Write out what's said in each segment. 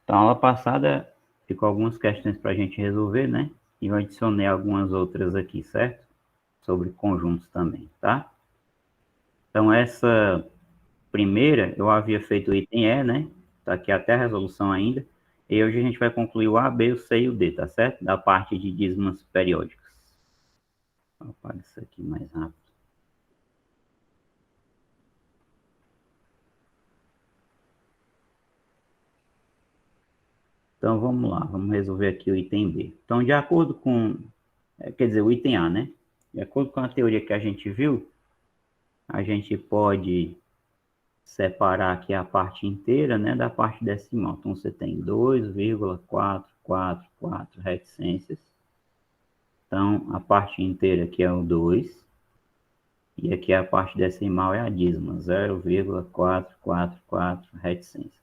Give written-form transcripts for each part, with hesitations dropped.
Então, a aula passada ficou algumas questões para a gente resolver, né? E eu adicionei algumas outras aqui, certo? Sobre conjuntos também, tá? Então, essa primeira, eu havia feito o item E, né? Tá aqui até a resolução ainda. E hoje a gente vai concluir o A, B, o C e o D, tá certo? Da parte de dízimas periódicas. Vou apagar isso aqui mais rápido. Então, vamos lá. Vamos resolver aqui o item B. Então, de acordo com... Quer dizer, o item A, né? De acordo com a teoria que a gente viu, a gente pode separar aqui a parte inteira, né, da parte decimal. Então, você tem 2,444 reticências. Então, a parte inteira aqui é o 2. E aqui a parte decimal é a dízima, 0,444 reticências.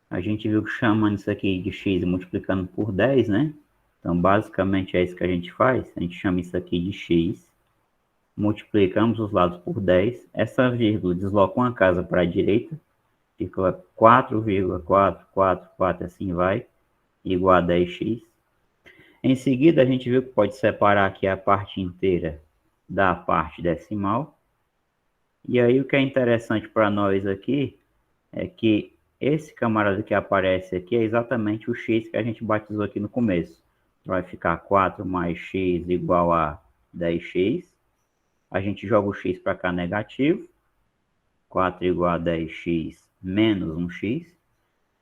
A gente viu que chamando isso aqui de x e multiplicando por 10, né? Então, basicamente é isso que a gente faz. A gente chama isso aqui de x. Multiplicamos os lados por 10. Essa vírgula desloca uma casa para a direita. Fica 4,444, assim vai, igual a 10x. Em seguida, a gente viu que pode separar aqui a parte inteira da parte decimal. E aí, o que é interessante para nós aqui é que esse camarada que aparece aqui é exatamente o x que a gente batizou aqui no começo. Vai ficar 4 mais x igual a 10x. A gente joga o x para cá negativo. 4 igual a 10x menos 1x.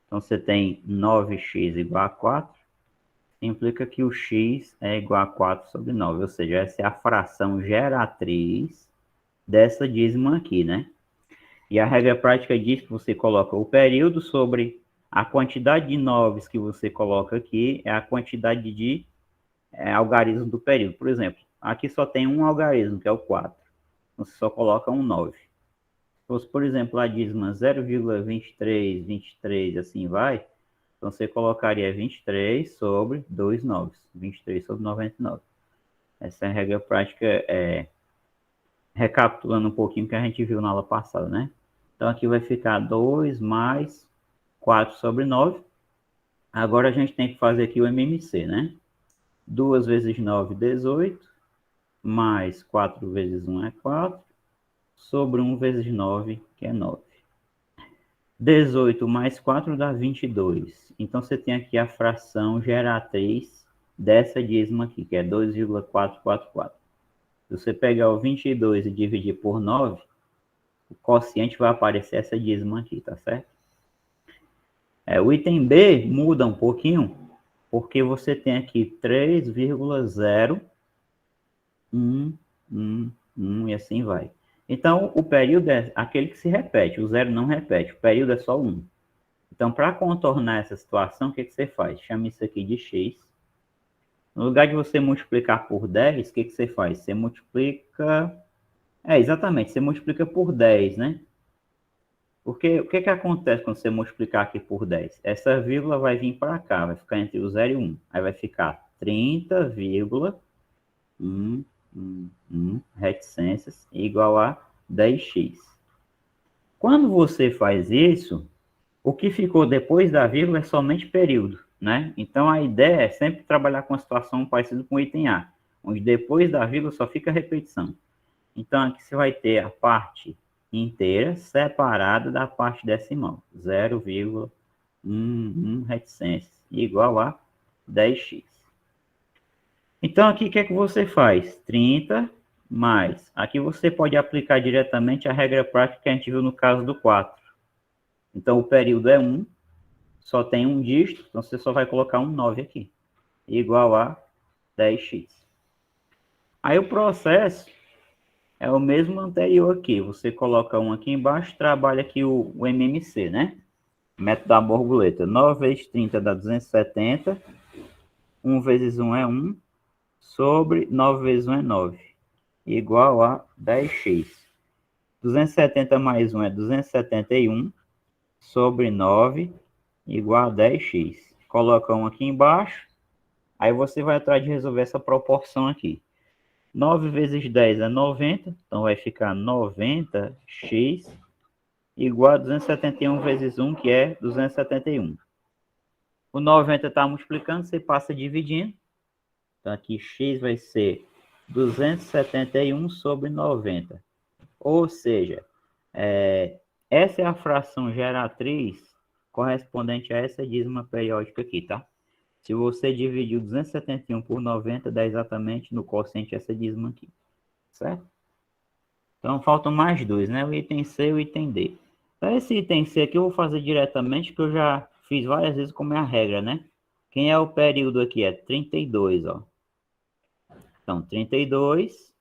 Então, você tem 9x igual a 4. Implica que o x é igual a 4 sobre 9. Ou seja, essa é a fração geratriz dessa dízima aqui, né? E a regra prática diz que você coloca o período sobre a quantidade de noves que você coloca aqui, é a quantidade de algarismo do período. Por exemplo, aqui só tem um algarismo, que é o 4. Você só coloca um 9. Se fosse, por exemplo, a dízima 0,23, 23, assim vai, então você colocaria 23 sobre 2 noves. 23 sobre 99. Essa é a regra prática, recapitulando um pouquinho o que a gente viu na aula passada, né? Então, aqui vai ficar 2 mais 4 sobre 9. Agora, a gente tem que fazer aqui o MMC, né? 2 vezes 9, 18. Mais 4 vezes 1 é 4. Sobre 1 vezes 9, que é 9. 18 mais 4 dá 22. Então, você tem aqui a fração geratriz dessa dízima aqui, que é 2,444. Se você pegar o 22 e dividir por 9, o quociente vai aparecer essa dízima aqui, tá certo? O item B muda um pouquinho, porque você tem aqui 3,011 e assim vai. Então, o período é aquele que se repete, o zero não repete, o período é só 1. Então, para contornar essa situação, o que você faz? Chama isso aqui de x. No lugar de você multiplicar por 10, o que você faz? Você multiplica... exatamente, você multiplica por 10, né? Porque o que acontece quando você multiplicar aqui por 10? Essa vírgula vai vir para cá, vai ficar entre o 0 e 1. Aí vai ficar 30,111 reticências igual a 10x. Quando você faz isso, o que ficou depois da vírgula é somente período, né? Então, a ideia é sempre trabalhar com a situação parecida com o item A, onde depois da vírgula só fica repetição. Então, aqui você vai ter a parte inteira separada da parte decimal, 0,11 reticências, igual a 10x. Então, aqui o que é que você faz? 30 mais. Aqui você pode aplicar diretamente a regra prática que a gente viu no caso do 4. Então, o período é 1, só tem um dígito, então você só vai colocar um 9 aqui, igual a 10x. Aí o processo é o mesmo anterior aqui. Você coloca um aqui embaixo, trabalha aqui o MMC, né? Método da borboleta. 9 vezes 30 dá 270. 1 vezes 1 é 1. Sobre 9 vezes 1 é 9. Igual a 10x. 270 mais 1 é 271. Sobre 9, igual a 10x. Coloca um aqui embaixo. Aí você vai atrás de resolver essa proporção aqui. 9 vezes 10 é 90, então vai ficar 90x igual a 271 vezes 1, que é 271. O 90 está multiplicando, você passa dividindo. Então, aqui x vai ser 271 sobre 90. Ou seja, essa é a fração geratriz correspondente a essa dízima periódica aqui, tá? Se você dividir 271 por 90, dá exatamente no quociente essa dízima aqui, certo? Então, faltam mais dois, né? O item C e o item D. Então, esse item C aqui eu vou fazer diretamente, que eu já fiz várias vezes como é a regra, né? Quem é o período aqui? É 32, ó. Então, 32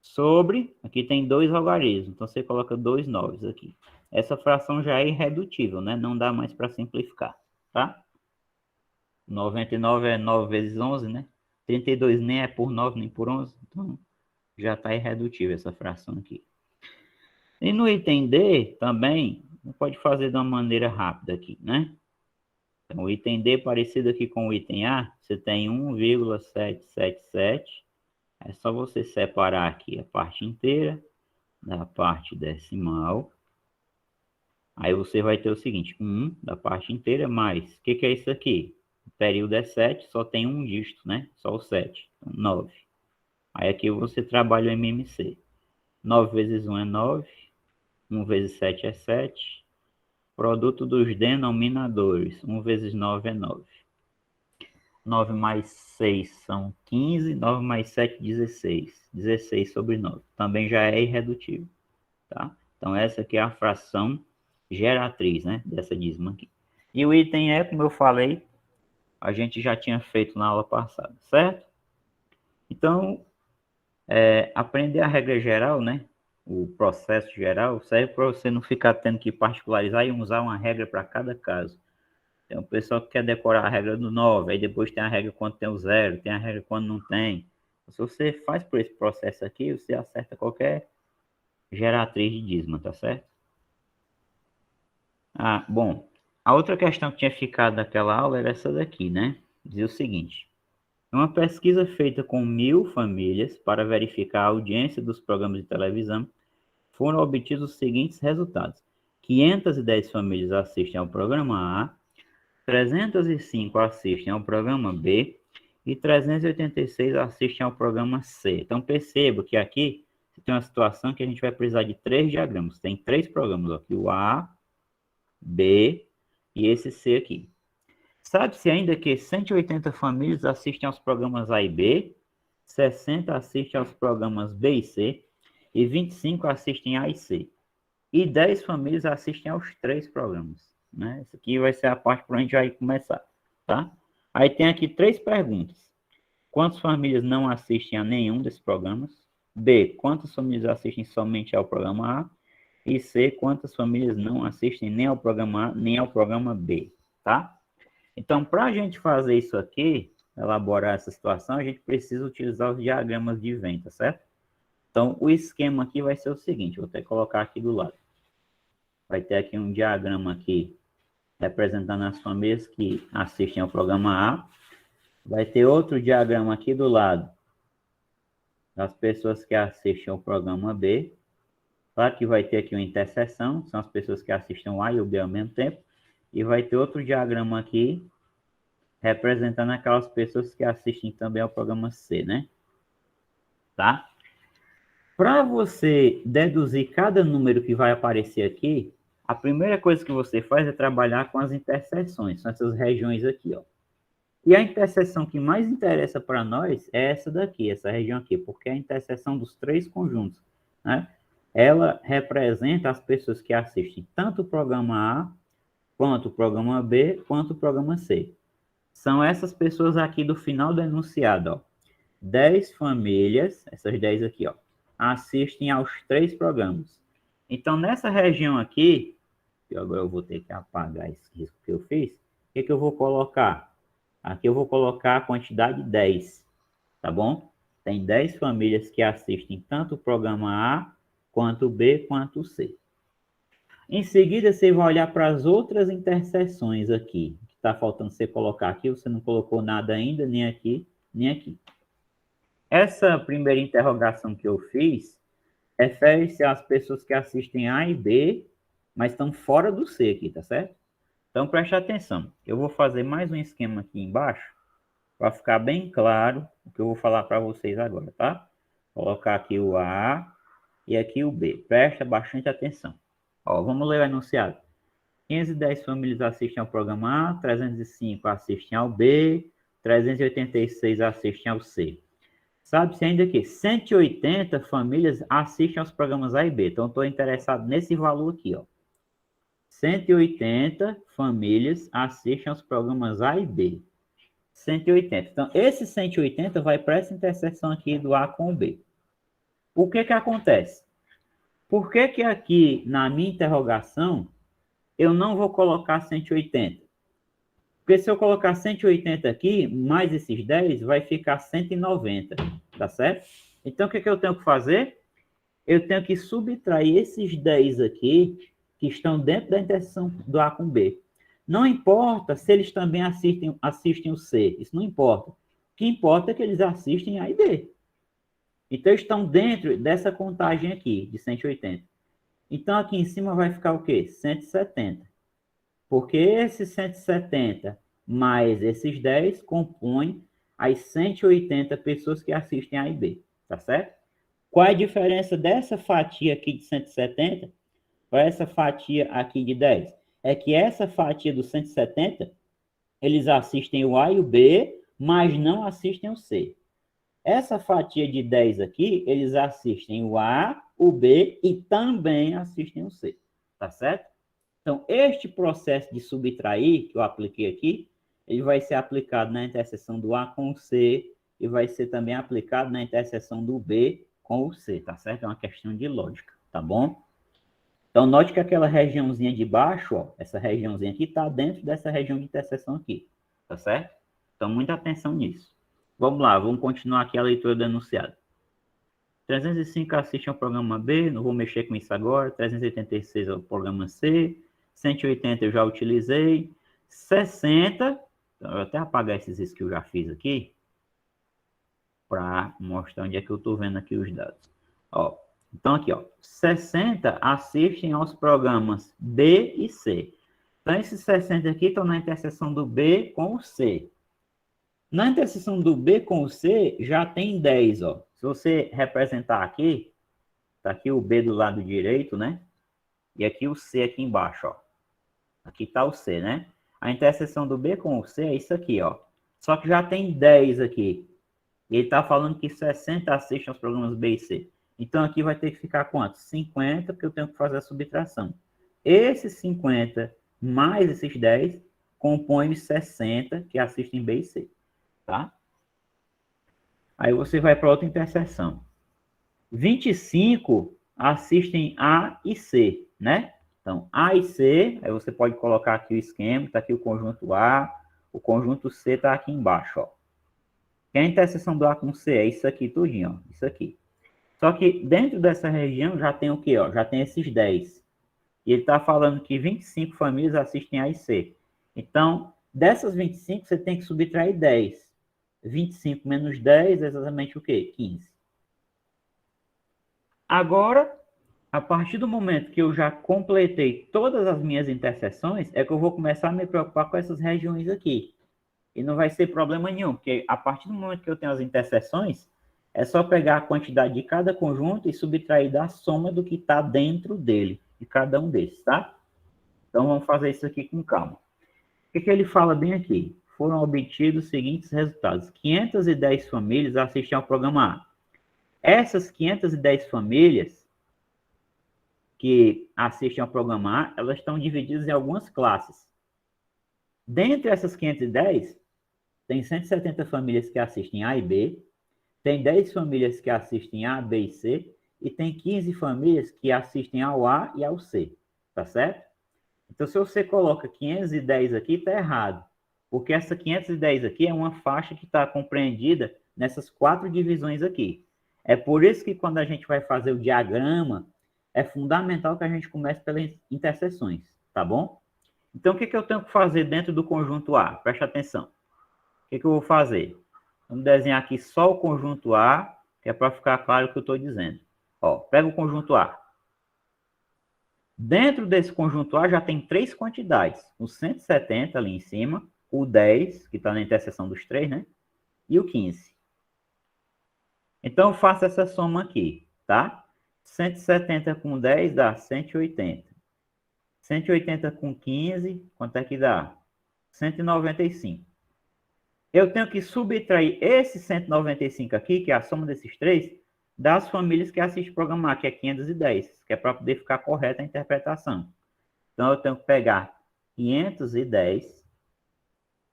sobre... Aqui tem dois logaritmos, então você coloca 2 noves aqui. Essa fração já é irredutível, né? Não dá mais para simplificar, tá? 99 é 9 vezes 11, né? 32 nem é por 9 nem por 11, então já está irredutível essa fração aqui. E no item D também, pode fazer de uma maneira rápida aqui, né? Então, o item D parecido aqui com o item A, você tem 1,777. É só você separar aqui a parte inteira da parte decimal. Aí você vai ter o seguinte, 1 da parte inteira mais, o que é isso aqui? O período é 7, só tem um dígito, né? Só o 7, então 9. Aí aqui você trabalha o MMC. 9 vezes 1 é 9, 1 vezes 7 é 7. Produto dos denominadores, 1 vezes 9 é 9. 9 mais 6 são 15, 9 mais 7, 16. 16 sobre 9. Também já é irredutível, tá? Então, essa aqui é a fração geratriz, né? Dessa dízima aqui. E o item E, como eu falei, a gente já tinha feito na aula passada, certo? Então, aprender a regra geral, né? O processo geral serve para você não ficar tendo que particularizar e usar uma regra para cada caso. Tem um pessoal que quer decorar a regra do 9, aí depois tem a regra quando tem o 0, tem a regra quando não tem. Se você faz por esse processo aqui, você acerta qualquer geratriz de dízima, tá certo? Ah, bom, a outra questão que tinha ficado daquela aula era essa daqui, né? Dizia o seguinte: uma pesquisa feita com 1.000 famílias para verificar a audiência dos programas de televisão, foram obtidos os seguintes resultados. 510 famílias assistem ao programa A, 305 assistem ao programa B e 386 assistem ao programa C. Então, perceba que aqui tem uma situação que a gente vai precisar de 3 diagramas. Tem 3 programas aqui, o A, B e esse C aqui. Sabe-se ainda que 180 famílias assistem aos programas A e B, 60 assistem aos programas B e C e 25 assistem A e C. E 10 famílias assistem aos 3 programas, né? Isso aqui vai ser a parte para a gente vai começar, tá? Aí tem aqui 3 perguntas. Quantas famílias não assistem a nenhum desses programas? B, quantas famílias assistem somente ao programa A? E C, quantas famílias não assistem nem ao programa A, nem ao programa B, tá? Então, para a gente fazer isso aqui, elaborar essa situação, a gente precisa utilizar os diagramas de Venn, tá certo? Então, o esquema aqui vai ser o seguinte, vou até colocar aqui do lado. Vai ter aqui um diagrama aqui representando as famílias que assistem ao programa A. Vai ter outro diagrama aqui do lado das pessoas que assistem ao programa B. Claro que vai ter aqui uma interseção, são as pessoas que assistem o A e o B ao mesmo tempo. E vai ter outro diagrama aqui representando aquelas pessoas que assistem também ao programa C, né? Tá? Para você deduzir cada número que vai aparecer aqui, a primeira coisa que você faz é trabalhar com as interseções, são essas regiões aqui, ó. E a interseção que mais interessa para nós é essa daqui, essa região aqui, porque é a interseção dos 3 conjuntos, né? Ela representa as pessoas que assistem tanto o programa A, quanto o programa B, quanto o programa C. São essas pessoas aqui do final do enunciado, ó. 10 famílias, essas 10 aqui, ó, assistem aos 3 programas. Então, nessa região aqui, que agora eu vou ter que apagar esse risco que eu fiz, o que eu vou colocar? Aqui eu vou colocar a quantidade 10, tá bom? Tem 10 famílias que assistem tanto o programa A, quanto o B, quanto o C. Em seguida, você vai olhar para as outras interseções aqui. Que está faltando você colocar aqui, você não colocou nada ainda, nem aqui, nem aqui. Essa primeira interrogação que eu fiz refere-se às pessoas que assistem A e B mas estão fora do C aqui, tá certo? Então, preste atenção. Eu vou fazer mais um esquema aqui embaixo, para ficar bem claro o que eu vou falar para vocês agora, tá? Vou colocar aqui o A e aqui o B. Presta bastante atenção. Ó, vamos ler o enunciado. 510 famílias assistem ao programa A, 305 assistem ao B, 386 assistem ao C. Sabe-se ainda que 180 famílias assistem aos programas A e B. Então, estou interessado nesse valor aqui, ó. 180 famílias assistem aos programas A e B. 180. Então, esse 180 vai para essa interseção aqui do A com o B. O que que acontece? Por que que aqui, na minha interrogação, eu não vou colocar 180? Porque se eu colocar 180 aqui, mais esses 10, vai ficar 190, tá certo? Então, o que que eu tenho que fazer? Eu tenho que subtrair esses 10 aqui, que estão dentro da interseção do A com B. Não importa se eles também assistem o C, isso não importa. O que importa é que eles assistem A e B. Então, estão dentro dessa contagem aqui, de 180. Então, aqui em cima vai ficar o quê? 170. Porque esses 170 mais esses 10 compõem as 180 pessoas que assistem A e B, tá certo? Qual é a diferença dessa fatia aqui de 170 para essa fatia aqui de 10? É que essa fatia dos 170, eles assistem o A e o B, mas não assistem o C. Essa fatia de 10 aqui, eles assistem o A, o B e também assistem o C, tá certo? Então, este processo de subtrair que eu apliquei aqui, ele vai ser aplicado na interseção do A com o C e vai ser também aplicado na interseção do B com o C, tá certo? É uma questão de lógica, tá bom? Então, note que aquela regiãozinha de baixo, ó, essa regiãozinha aqui está dentro dessa região de interseção aqui, tá certo? Então, muita atenção nisso. Vamos lá, vamos continuar aqui a leitura do enunciado. 305 assistem ao programa B, não vou mexer com isso agora. 386 ao programa C. 180 eu já utilizei. 60, então eu vou até apagar esses riscos que eu já fiz aqui, para mostrar onde é que eu estou vendo aqui os dados. Ó, então aqui, ó, 60 assistem aos programas B e C. Então esses 60 aqui estão na interseção do B com o C. Na interseção do B com o C, já tem 10, ó. Se você representar aqui, tá aqui o B do lado direito, né? E aqui o C aqui embaixo, ó. Aqui tá o C, né? A interseção do B com o C é isso aqui, ó. Só que já tem 10 aqui. E ele tá falando que 60 assistem aos programas B e C. Então aqui vai ter que ficar quanto? 50, porque eu tenho que fazer a subtração. Esses 50 mais esses 10 compõem os 60 que assistem B e C. Tá? Aí você vai para outra interseção. 25 assistem A e C, né? Então, A e C, aí você pode colocar aqui o esquema, tá aqui o conjunto A, o conjunto C tá aqui embaixo, ó. Que é a interseção do A com C é isso aqui tudinho, ó, isso aqui. Só que dentro dessa região já tem o quê, ó? Já tem esses 10. E ele tá falando que 25 famílias assistem A e C. Então, dessas 25, você tem que subtrair 10. 25 menos 10 é exatamente o quê? 15. Agora, a partir do momento que eu já completei todas as minhas interseções, é que eu vou começar a me preocupar com essas regiões aqui. E não vai ser problema nenhum, porque a partir do momento que eu tenho as interseções, é só pegar a quantidade de cada conjunto e subtrair da soma do que está dentro dele, de cada um desses, tá? Então, vamos fazer isso aqui com calma. O que ele fala bem aqui? Foram obtidos os seguintes resultados. 510 famílias assistem ao programa A. Essas 510 famílias que assistem ao programa A, elas estão divididas em algumas classes. Dentre essas 510, tem 170 famílias que assistem A e B, tem 10 famílias que assistem A, B e C, e tem 15 famílias que assistem ao A e ao C, tá certo? Então, se você coloca 510 aqui, está errado. Porque essa 510 aqui é uma faixa que está compreendida nessas 4 divisões aqui. É por isso que quando a gente vai fazer o diagrama, é fundamental que a gente comece pelas interseções, tá bom? Então, o que eu tenho que fazer dentro do conjunto A? Preste atenção. O que eu vou fazer? Vamos desenhar aqui só o conjunto A, que é para ficar claro o que eu estou dizendo. Ó, pega o conjunto A. Dentro desse conjunto A já tem 3 quantidades. O 170 ali em cima, o 10, que está na interseção dos 3, né? E o 15. Então, eu faço essa soma aqui, tá? 170 com 10 dá 180. 180 com 15, quanto é que dá? 195. Eu tenho que subtrair esse 195 aqui, que é a soma desses 3, das famílias que assistem o programa A, que é 510, que é para poder ficar correta a interpretação. Então, eu tenho que pegar 510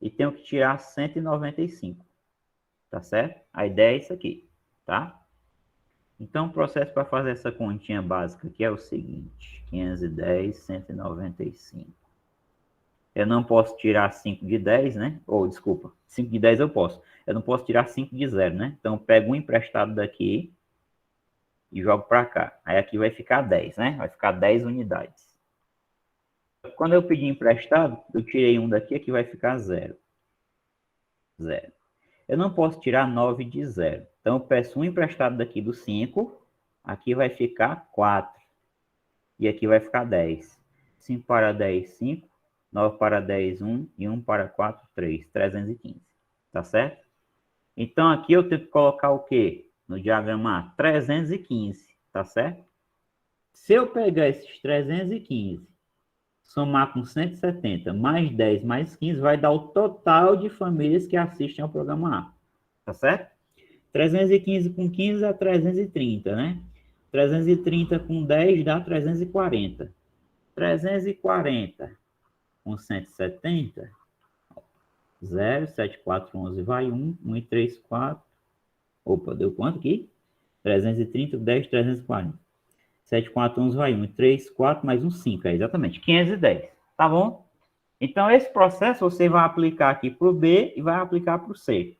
e tenho que tirar 195. Tá certo? A ideia é isso aqui, tá? Então, o processo para fazer essa continha básica aqui é o seguinte: 510, 195. Eu não posso tirar 5 de 10, né? Ou, desculpa, 5 de 10 eu posso. Eu não posso tirar 5 de 0, né? Então, eu pego um emprestado daqui e jogo para cá. Aí aqui vai ficar 10, né? Vai ficar 10 unidades. Quando eu pedir emprestado, eu tirei um daqui, aqui vai ficar 0. 0. Eu não posso tirar 9 de 0. Então, eu peço um emprestado daqui do 5. Aqui vai ficar 4. E aqui vai ficar 10. 5 para 10, 5. 9 para 10, 1. E 1 para 4, 3. 315. Tá certo? Então, aqui eu tenho que colocar o quê? No diagrama A, 315. Tá certo? Se eu pegar esses 315, somar com 170, mais 10, mais 15, vai dar o total de famílias que assistem ao programa A. Tá certo? 315 com 15 dá 330, né? 330 com 10 dá 340. 340 com 170, 0, 7, 4, 11 vai 1, 1 e 3, 4. Opa, deu quanto aqui? 330, 10, 340. 7, 4, 11 vai 1, 3, 4, mais um 5, é exatamente, 510, tá bom? Então, esse processo você vai aplicar aqui para o B e vai aplicar para o C.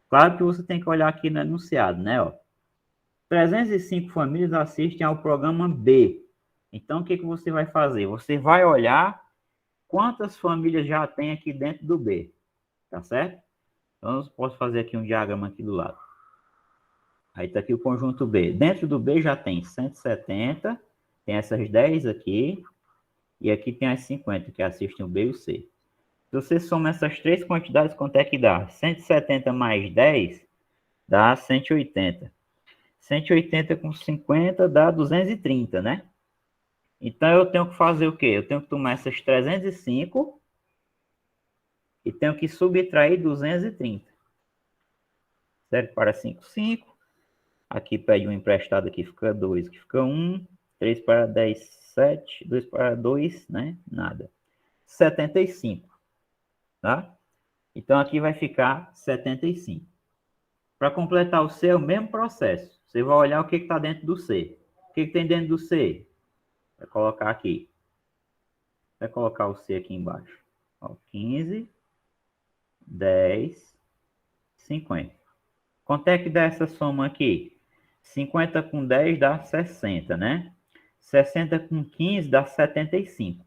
Claro que você tem que olhar aqui no enunciado, né? Ó. 305 famílias assistem ao programa B. Então, o que você vai fazer? Você vai olhar quantas famílias já tem aqui dentro do B, tá certo? Então, eu posso fazer aqui um diagrama aqui do lado. Aí está aqui o conjunto B. Dentro do B já tem 170, tem essas 10 aqui, e aqui tem as 50 que assistem o B e o C. Se você soma essas 3 quantidades, quanto é que dá? 170 mais 10 dá 180. 180 com 50 dá 230, né? Então, eu tenho que fazer o quê? Eu tenho que tomar essas 305 e tenho que subtrair 230. 0 para 5, 5. Aqui pede um emprestado, aqui fica 2, aqui fica 1. 3 para 10, 7. 2 para 2, né? Nada. 75, tá? Então, aqui vai ficar 75. Para completar o C, é o mesmo processo. Você vai olhar o que está dentro do C. O que tem dentro do C? Vai colocar aqui. Vai colocar o C aqui embaixo. Ó, 15, 10, 50. Quanto é que dá essa soma aqui? 50 com 10 dá 60, né? 60 com 15 dá 75.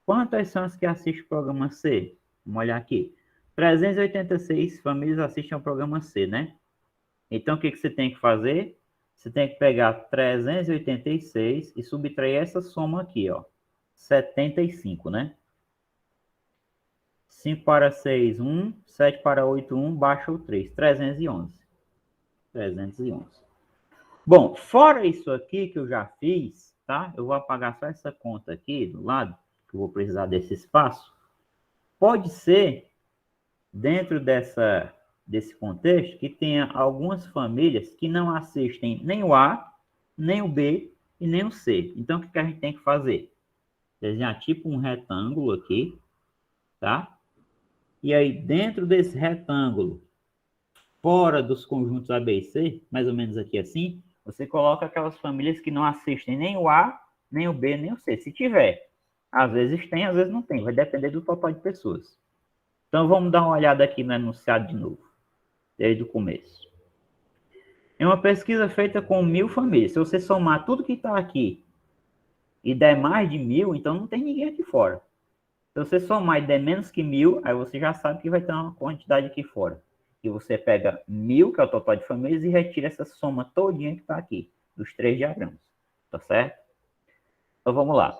Quantas são as que assistem o programa C? Vamos olhar aqui. 386 famílias assistem ao programa C, né? Então, o que você tem que fazer? Você tem que pegar 386 e subtrair essa soma aqui, ó. 75, né? 5 para 6, 1. 7 para 8, 1. Baixa o 3. 311. 311. Bom, fora isso aqui que eu já fiz, tá? Eu vou apagar só essa conta aqui do lado, que eu vou precisar desse espaço. Pode ser, dentro desse contexto, que tenha algumas famílias que não assistem nem o A, nem o B e nem o C. Então, o que a gente tem que fazer? Desenhar tipo um retângulo aqui, tá? E aí, dentro desse retângulo, fora dos conjuntos A, B e C, mais ou menos aqui assim, você coloca aquelas famílias que não assistem nem o A, nem o B, nem o C. Se tiver, às vezes tem, às vezes não tem. Vai depender do total de pessoas. Então, vamos dar uma olhada aqui no enunciado de novo, desde o começo. Em uma pesquisa feita com 1.000 famílias, se você somar tudo que está aqui e der mais de 1.000, então não tem ninguém aqui fora. Se você somar e der menos que 1.000, aí você já sabe que vai ter uma quantidade aqui fora. E você pega 1.000, que é o total de famílias, e retira essa soma todinha que está aqui, dos 3 diagramas. Tá certo? Então, vamos lá.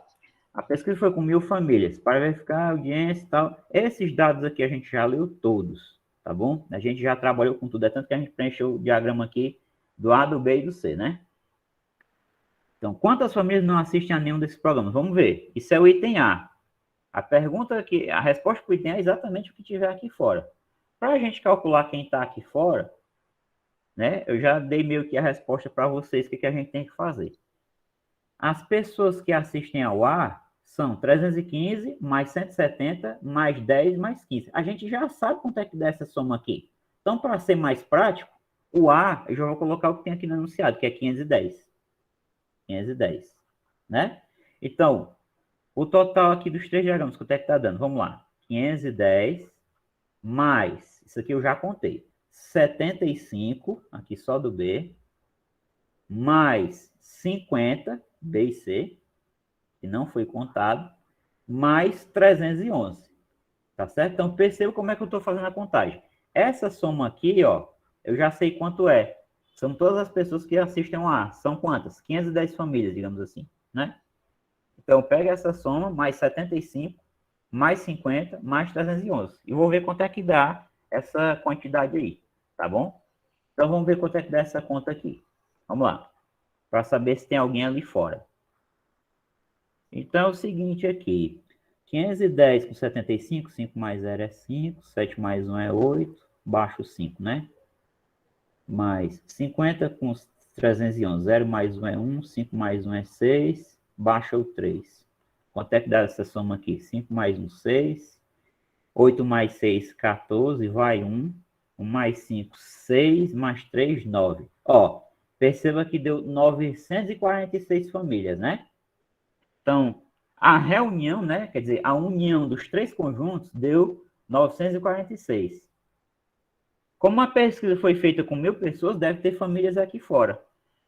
A pesquisa foi com 1.000 famílias, para verificar a audiência e tal. Esses dados aqui a gente já leu todos, tá bom? A gente já trabalhou com tudo, é tanto que a gente preencheu o diagrama aqui do A, do B e do C, né? Então, quantas famílias não assistem a nenhum desses programas? Vamos ver. Isso é o item A. A pergunta aqui, a resposta para o item A é exatamente o que tiver aqui fora. Para a gente calcular quem está aqui fora, né? Eu já dei meio que a resposta para vocês, o que a gente tem que fazer. As pessoas que assistem ao A são 315 mais 170 mais 10 mais 15. A gente já sabe quanto é que dá essa soma aqui. Então, para ser mais prático, o A, eu já vou colocar o que tem aqui no enunciado, que é 510. 510, né? Então, o total aqui dos três diagramas, quanto é que está dando? Vamos lá. 510 mais, isso aqui eu já contei, 75, aqui só do B, mais 50, B e C, que não foi contado, mais 311. Tá certo? Então, perceba como é que eu estou fazendo a contagem. Essa soma aqui, ó, eu já sei quanto é. São todas as pessoas que assistem a. São quantas? 510 famílias, digamos assim, né? Então, pega essa soma, mais 75, mais 50, mais 311. E vou ver quanto é que dá essa quantidade aí, tá bom? Então, vamos ver quanto é que dá essa conta aqui. Vamos lá. Para saber se tem alguém ali fora. Então, é o seguinte aqui. 510 com 75, 5 mais 0 é 5, 7 mais 1 é 8, baixo 5, né? Mais 50 com 311, 0 mais 1 é 1, 5 mais 1 é 6, baixa o 3. Quanto é que dá essa soma aqui? 5 mais 1, 6, 8 mais 6, 14, vai 1, 1 mais 5, 6, mais 3, 9. Ó, perceba que deu 946 famílias, né? Então, a reunião, né, quer dizer, a união dos três conjuntos deu 946. Como a pesquisa foi feita com 1.000 pessoas, deve ter famílias aqui fora.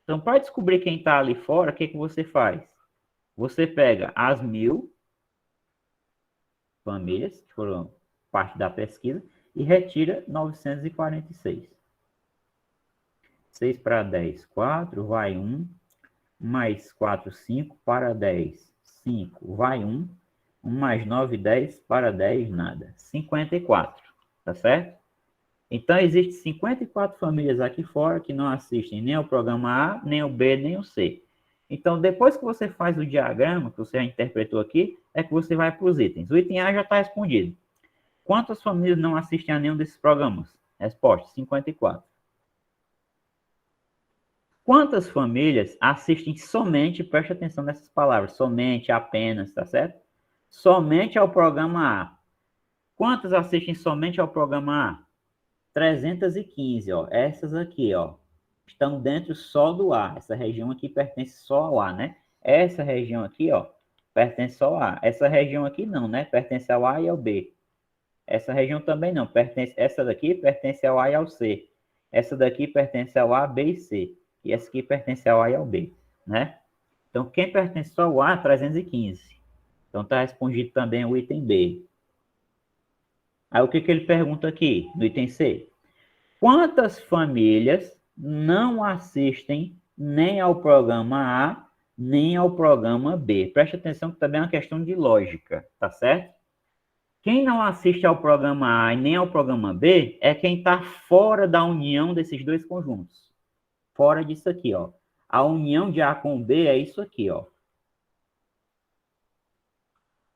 Então, para descobrir quem está ali fora, o que você faz? Você pega as 1.000 famílias, que foram parte da pesquisa, e retira 946. 6 para 10, 4, vai 1. Mais 4, 5, para 10, 5, vai 1. 1 mais 9, 10, para 10, nada. 54, tá certo? Então, existem 54 famílias aqui fora que não assistem nem ao programa A, nem o B, nem o C. Então, depois que você faz o diagrama, que você já interpretou aqui, é que você vai para os itens. O item A já está respondido. Quantas famílias não assistem a nenhum desses programas? Resposta, 54. Quantas famílias assistem somente, preste atenção nessas palavras, somente, apenas, tá certo? Somente ao programa A. Quantas assistem somente ao programa A? 315, ó. Essas aqui, ó, estão dentro só do A. Essa região aqui pertence só ao A, né? Essa região aqui, ó, pertence só ao A. Essa região aqui não, né? Pertence ao A e ao B. Essa região também não. Essa daqui pertence ao A e ao C. Essa daqui pertence ao A, B e C. E essa aqui pertence ao A e ao B, né? Então, quem pertence só ao A, 315. Então, está respondido também o item B. Aí, o que ele pergunta aqui, no item C? Quantas famílias não assistem nem ao programa A, nem ao programa B? Preste atenção que também é uma questão de lógica, tá certo? Quem não assiste ao programa A e nem ao programa B é quem está fora da união desses dois conjuntos. Fora disso aqui, ó. A união de A com B é isso aqui, ó.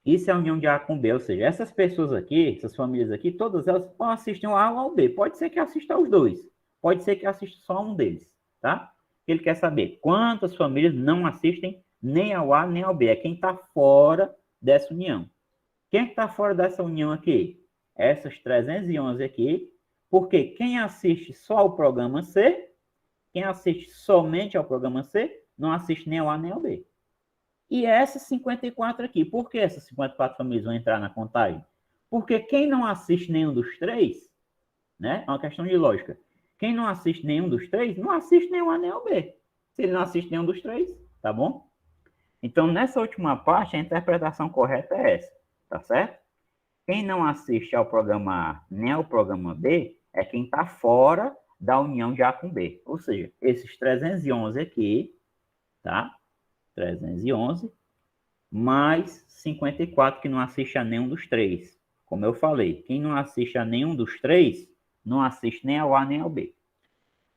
Isso é a união de A com B, ou seja, essas pessoas aqui, essas famílias aqui, todas elas ou assistem ao A ou ao B. Pode ser que assista aos dois. Pode ser que assista só um deles, tá? Ele quer saber quantas famílias não assistem nem ao A nem ao B. É quem está fora dessa união. Quem está fora dessa união aqui? Essas 311 aqui. Porque quem assiste só ao programa C, quem assiste somente ao programa C, não assiste nem ao A nem ao B. E essas 54 aqui. Por que essas 54 famílias vão entrar na contagem? Porque quem não assiste nenhum dos três, né? É uma questão de lógica. Quem não assiste nenhum dos três, não assiste nenhum A nem ao B. Se ele não assiste nenhum dos três, tá bom? Então, nessa última parte, a interpretação correta é essa, tá certo? Quem não assiste ao programa A nem ao programa B é quem está fora da união de A com B. Ou seja, esses 311 aqui, tá? 311 mais 54 que não assiste a nenhum dos três. Como eu falei, quem não assiste a nenhum dos três, não assiste nem ao A nem ao B.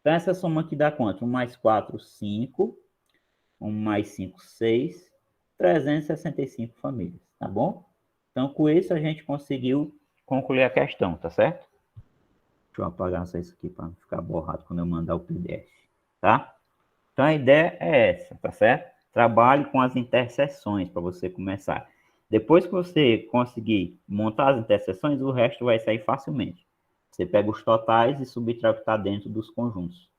Então, essa soma aqui dá quanto? 1 mais 4, 5. 1 mais 5, 6. 365 famílias, tá bom? Então, com isso, a gente conseguiu concluir a questão, tá certo? Deixa eu apagar só isso aqui para não ficar borrado quando eu mandar o PDF, tá? Então, a ideia é essa, tá certo? Trabalhe com as interseções para você começar. Depois que você conseguir montar as interseções, o resto vai sair facilmente. Você pega os totais e subtrai o que está dentro dos conjuntos,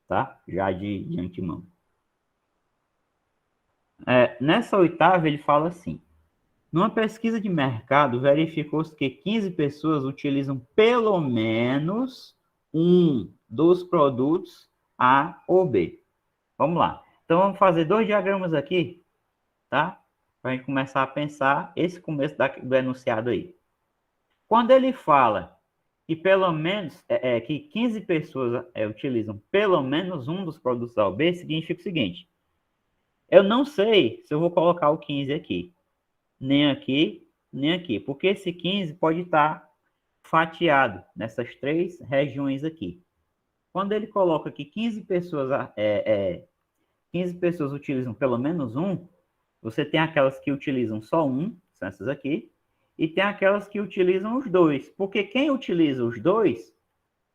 tá? Já de antemão. Nessa oitava, ele fala assim: numa pesquisa de mercado, verificou-se que 15 pessoas utilizam pelo menos um dos produtos A ou B. Vamos lá. Então, vamos fazer dois diagramas aqui, tá? Para a gente começar a pensar esse começo do enunciado aí. Quando ele fala que pelo menos que 15 pessoas utilizam pelo menos um dos produtos A ou B, significa o seguinte: eu não sei se eu vou colocar o 15 aqui, nem aqui, nem aqui, porque esse 15 pode estar fatiado nessas três regiões aqui. Quando ele coloca que 15 pessoas 15 pessoas utilizam pelo menos um, você tem aquelas que utilizam só um, são essas aqui, e tem aquelas que utilizam os dois. Porque quem utiliza os dois,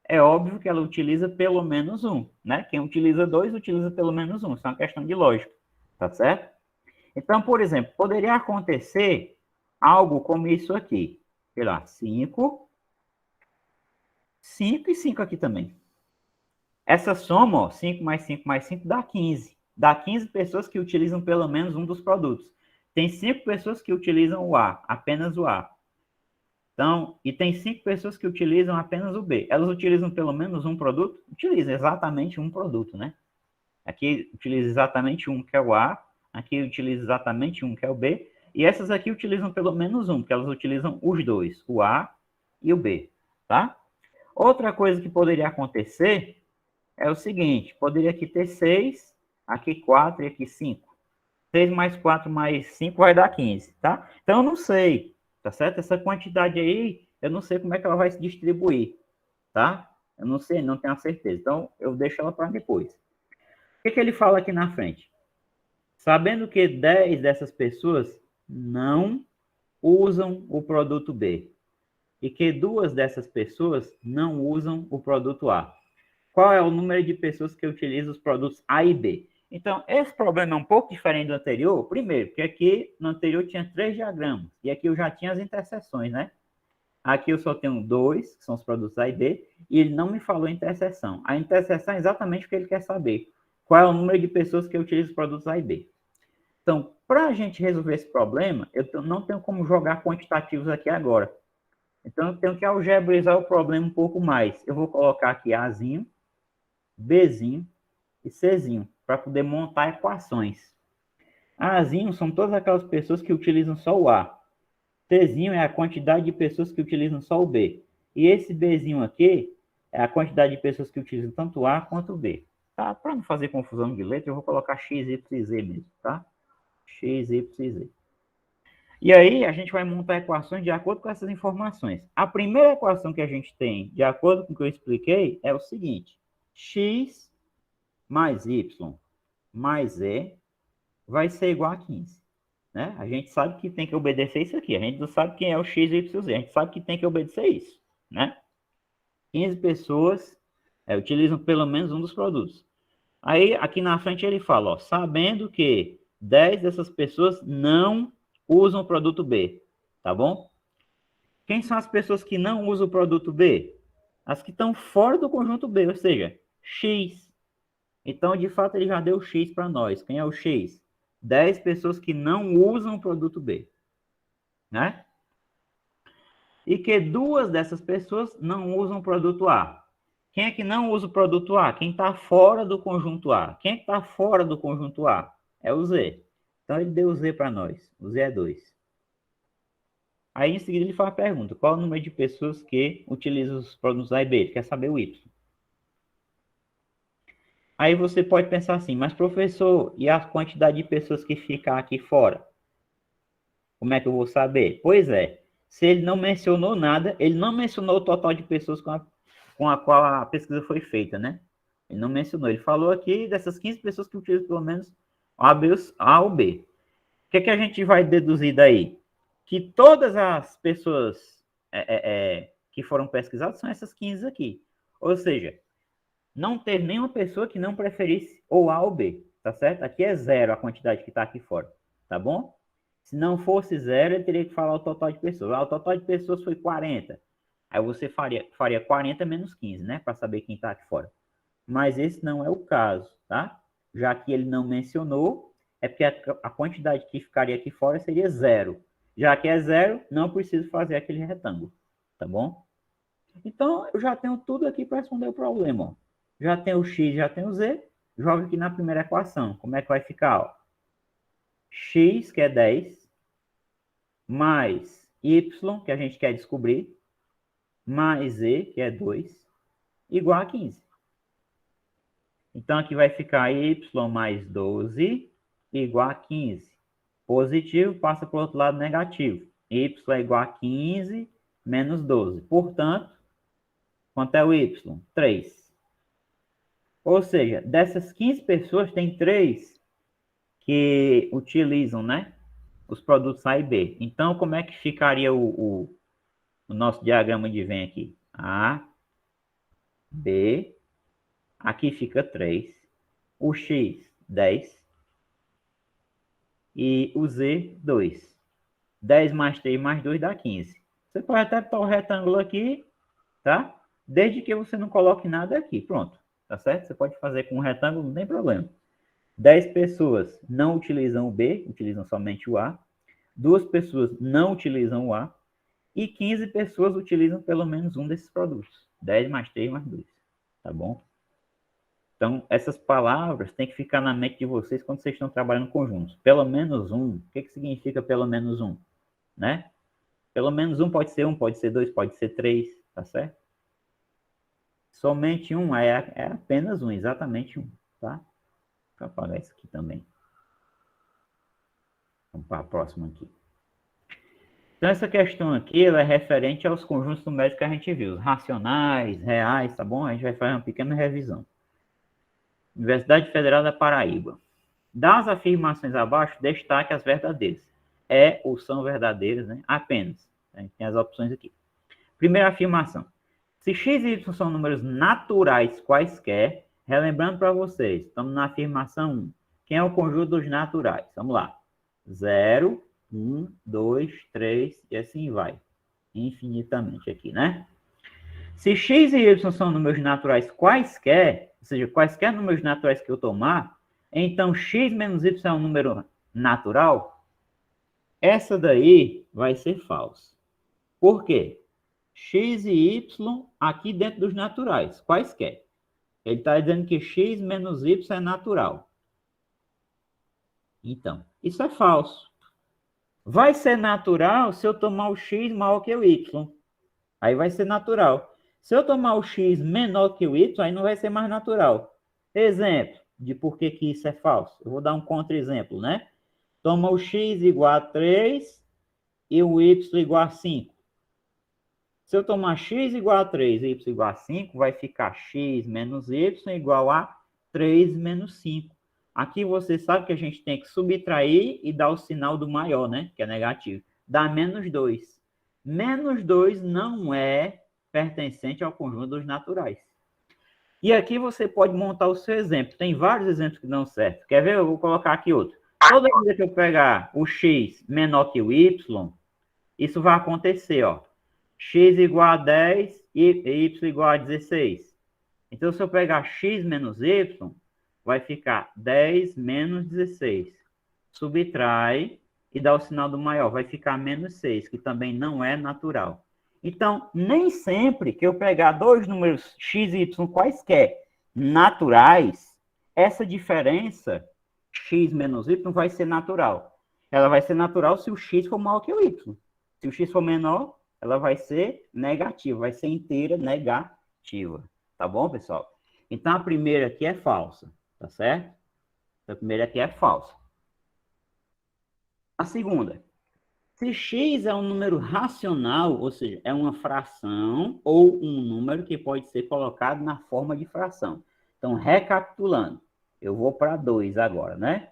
é óbvio que ela utiliza pelo menos um, né? Quem utiliza dois, utiliza pelo menos um. Isso é uma questão de lógica, tá certo? Então, por exemplo, poderia acontecer algo como isso aqui. Sei lá, 5, 5 e 5 aqui também. Essa soma, ó, 5 mais 5 mais 5 dá 15. Dá 15 pessoas que utilizam pelo menos um dos produtos. Tem 5 pessoas que utilizam o A, apenas o A. Então, e tem 5 pessoas que utilizam apenas o B. Elas utilizam pelo menos um produto? Utilizam exatamente um produto, né? Aqui utiliza exatamente um, que é o A. Aqui utiliza exatamente um, que é o B. E essas aqui utilizam pelo menos um, porque elas utilizam os dois, o A e o B, tá? Outra coisa que poderia acontecer é o seguinte, poderia aqui ter 6, aqui 4 e aqui 5. 6 mais 4 mais 5 vai dar 15, tá? Então, eu não sei, tá certo? Essa quantidade aí, eu não sei como é que ela vai se distribuir, tá? Eu não sei, não tenho a certeza. Então, eu deixo ela para depois. O que ele fala aqui na frente? Sabendo que 10 dessas pessoas não usam o produto B e que 2 dessas pessoas não usam o produto A. Qual é o número de pessoas que utilizam os produtos A e B? Então, esse problema é um pouco diferente do anterior. Primeiro, porque aqui no anterior tinha 3 diagramas. E aqui eu já tinha as interseções, né? Aqui eu só tenho 2, que são os produtos A e B. E ele não me falou interseção. A interseção é exatamente o que ele quer saber. Qual é o número de pessoas que utilizam os produtos A e B? Então, para a gente resolver esse problema, eu não tenho como jogar quantitativos aqui agora. Então, eu tenho que algebrizar o problema um pouco mais. Eu vou colocar aqui Azinho, Bzinho e Czinho, para poder montar equações. Azinho são todas aquelas pessoas que utilizam só o A. Czinho é a quantidade de pessoas que utilizam só o B. E esse Bzinho aqui é a quantidade de pessoas que utilizam tanto o A quanto o B. Tá? Para não fazer confusão de letra, eu vou colocar X, Y e Z mesmo, tá? X, Y e Z. E aí, a gente vai montar equações de acordo com essas informações. A primeira equação que a gente tem, de acordo com o que eu expliquei, é o seguinte: x mais y mais z vai ser igual a 15. Né? A gente sabe que tem que obedecer isso aqui. A gente não sabe quem é o x, y, z. A gente sabe que tem que obedecer isso. Né? 15 pessoas utilizam pelo menos um dos produtos. Aí, aqui na frente, ele fala, ó, sabendo que 10 dessas pessoas não usam o produto B. Tá bom? Quem são as pessoas que não usam o produto B? As que estão fora do conjunto B, ou seja, X. Então, de fato, ele já deu X para nós. Quem é o X? 10 pessoas que não usam o produto B. Né? E que 2 dessas pessoas não usam o produto A. Quem é que não usa o produto A? Quem está fora do conjunto A. Quem é que está fora do conjunto A? É o Z. Então, ele deu o Z para nós. O Z é 2. Aí, em seguida, ele faz a pergunta: qual é o número de pessoas que utilizam os produtos A e B? Ele quer saber o Y. Aí você pode pensar assim, mas professor, e a quantidade de pessoas que ficam aqui fora? Como é que eu vou saber? Pois é, se ele não mencionou nada, ele não mencionou o total de pessoas com a qual a pesquisa foi feita, né? Ele não mencionou, ele falou aqui dessas 15 pessoas que utilizam pelo menos A ou B. O que é que a gente vai deduzir daí? Que todas as pessoas que foram pesquisadas são essas 15 aqui. Ou seja, não teve nenhuma pessoa que não preferisse ou A ou B, tá certo? Aqui é zero a quantidade que está aqui fora, tá bom? Se não fosse zero, ele teria que falar o total de pessoas. O total de pessoas foi 40. Aí você faria 40 menos 15, né? Para saber quem está aqui fora. Mas esse não é o caso, tá? Já que ele não mencionou, é porque a quantidade que ficaria aqui fora seria zero. Já que é zero, não preciso fazer aquele retângulo, tá bom? Então, eu já tenho tudo aqui para responder o problema. Ó. Já tenho o x, já tenho o z. Jogo aqui na primeira equação. Como é que vai ficar? Ó? X, que é 10, mais y, que a gente quer descobrir, mais z, que é 2, igual a 15. Então, aqui vai ficar y mais 12 igual a 15. Positivo passa para o outro lado negativo. Y é igual a 15 menos 12. Portanto, quanto é o y? 3. Ou seja, dessas 15 pessoas, tem 3 que utilizam, né, os produtos A e B. Então, como é que ficaria o nosso diagrama de Venn aqui? A, B, aqui fica 3, o X, 10 e o Z, 2. 10 mais 3 mais 2 dá 15. Você pode até botar o retângulo aqui, tá? Desde que você não coloque nada aqui. Pronto, tá certo? Você pode fazer com um retângulo, não tem problema. 10 pessoas não utilizam o B, utilizam somente o A. 2 pessoas não utilizam o A. E 15 pessoas utilizam pelo menos um desses produtos. 10 mais 3 mais 2. Tá bom? Então, essas palavras têm que ficar na mente de vocês quando vocês estão trabalhando conjuntos. Pelo menos um. O que significa pelo menos um? Né? Pelo menos um, pode ser dois, pode ser três, tá certo? Somente um é apenas um, exatamente um, tá? Vou apagar isso aqui também. Vamos para a próxima aqui. Então, essa questão aqui ela é referente aos conjuntos numéricos que a gente viu. Racionais, reais, tá bom? A gente vai fazer uma pequena revisão. Universidade Federal da Paraíba. Das afirmações abaixo, destaque as verdadeiras. É ou são verdadeiras, né? Apenas. A gente tem as opções aqui. Primeira afirmação. Se x e y são números naturais quaisquer, relembrando para vocês, estamos na afirmação 1. Quem é o conjunto dos naturais? Vamos lá. 0, 1, 2, 3 e assim vai. Infinitamente aqui, né? Se x e y são números naturais quaisquer, ou seja, quaisquer números naturais que eu tomar, então x menos y é um número natural? Essa daí vai ser falsa. Por quê? X e y aqui dentro dos naturais, quaisquer. Ele está dizendo que x menos y é natural. Então, isso é falso. Vai ser natural se eu tomar o x maior que o y. Aí vai ser natural. Se eu tomar o x menor que o y, aí não vai ser mais natural. Exemplo de por que isso é falso. Eu vou dar um contra-exemplo, né? Toma o x igual a 3 e o y igual a 5. Se eu tomar x igual a 3 e y igual a 5, vai ficar x menos y igual a 3 menos 5. Aqui você sabe que a gente tem que subtrair e dar o sinal do maior, né? Que é negativo. Dá menos 2. Menos 2 não é pertencente ao conjunto dos naturais. E aqui você pode montar o seu exemplo. Tem vários exemplos que dão certo. Quer ver? Eu vou colocar aqui outro. Toda vez que eu pegar o x menor que o y, isso vai acontecer, ó. X igual a 10 e y igual a 16. Então, se eu pegar x menos y, vai ficar 10 menos 16. Subtrai e dá o sinal do maior. Vai ficar menos 6, que também não é natural. Então, nem sempre que eu pegar dois números x e y quaisquer naturais, essa diferença x menos y vai ser natural. Ela vai ser natural se o x for maior que o y. Se o x for menor, ela vai ser negativa, vai ser inteira negativa. Tá bom, pessoal? Então, a primeira aqui é falsa, tá certo? A primeira aqui é falsa. A segunda. Se x é um número racional, ou seja, é uma fração ou um número que pode ser colocado na forma de fração. Então, recapitulando, eu vou para 2 agora, né?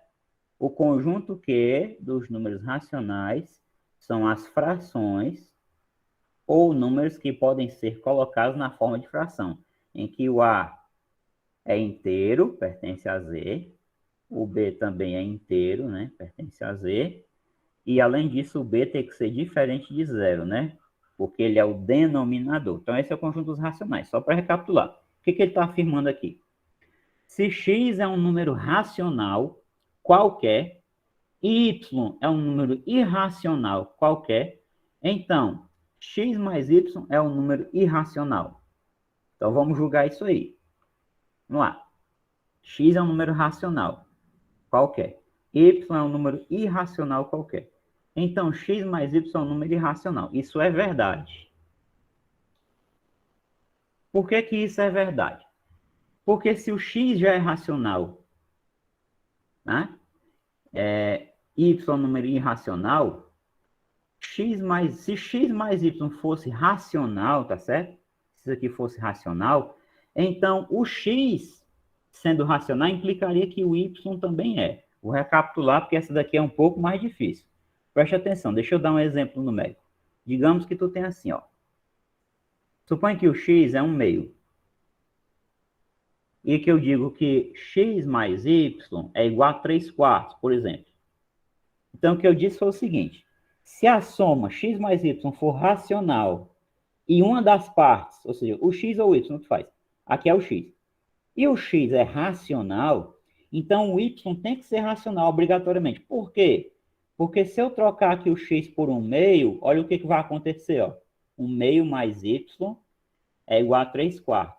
O conjunto Q dos números racionais são as frações ou números que podem ser colocados na forma de fração, em que o A é inteiro, pertence a Z, o B também é inteiro, né? Pertence a Z, e além disso o B tem que ser diferente de zero, né? Porque ele é o denominador. Então esse é o conjunto dos racionais. Só para recapitular, o que ele está afirmando aqui? Se x é um número racional qualquer, y é um número irracional qualquer, então x mais y é um número irracional. Então vamos julgar isso aí. Vamos lá. X é um número racional qualquer. Y é um número irracional qualquer. Então, x mais y é um número irracional. Isso é verdade. Por que que isso é verdade? Porque se o x já é racional, né? Y é um número irracional, se x mais y fosse racional, tá certo? Se isso aqui fosse racional, então o x, sendo racional, implicaria que o y também é. Vou recapitular, porque essa daqui é um pouco mais difícil. Preste atenção, deixa eu dar um exemplo numérico. Digamos que tu tem assim, ó. Suponha que o x é 1/2. E que eu digo que x mais y é igual a 3/4, por exemplo. Então, o que eu disse foi o seguinte. Se a soma x mais y for racional e uma das partes, ou seja, o x ou o y, não faz. Aqui é o x. E o x é racional, então o y tem que ser racional obrigatoriamente. Por quê? Porque se eu trocar aqui o x por 1/2, olha o que vai acontecer, ó. 1/2 mais y é igual a 3/4.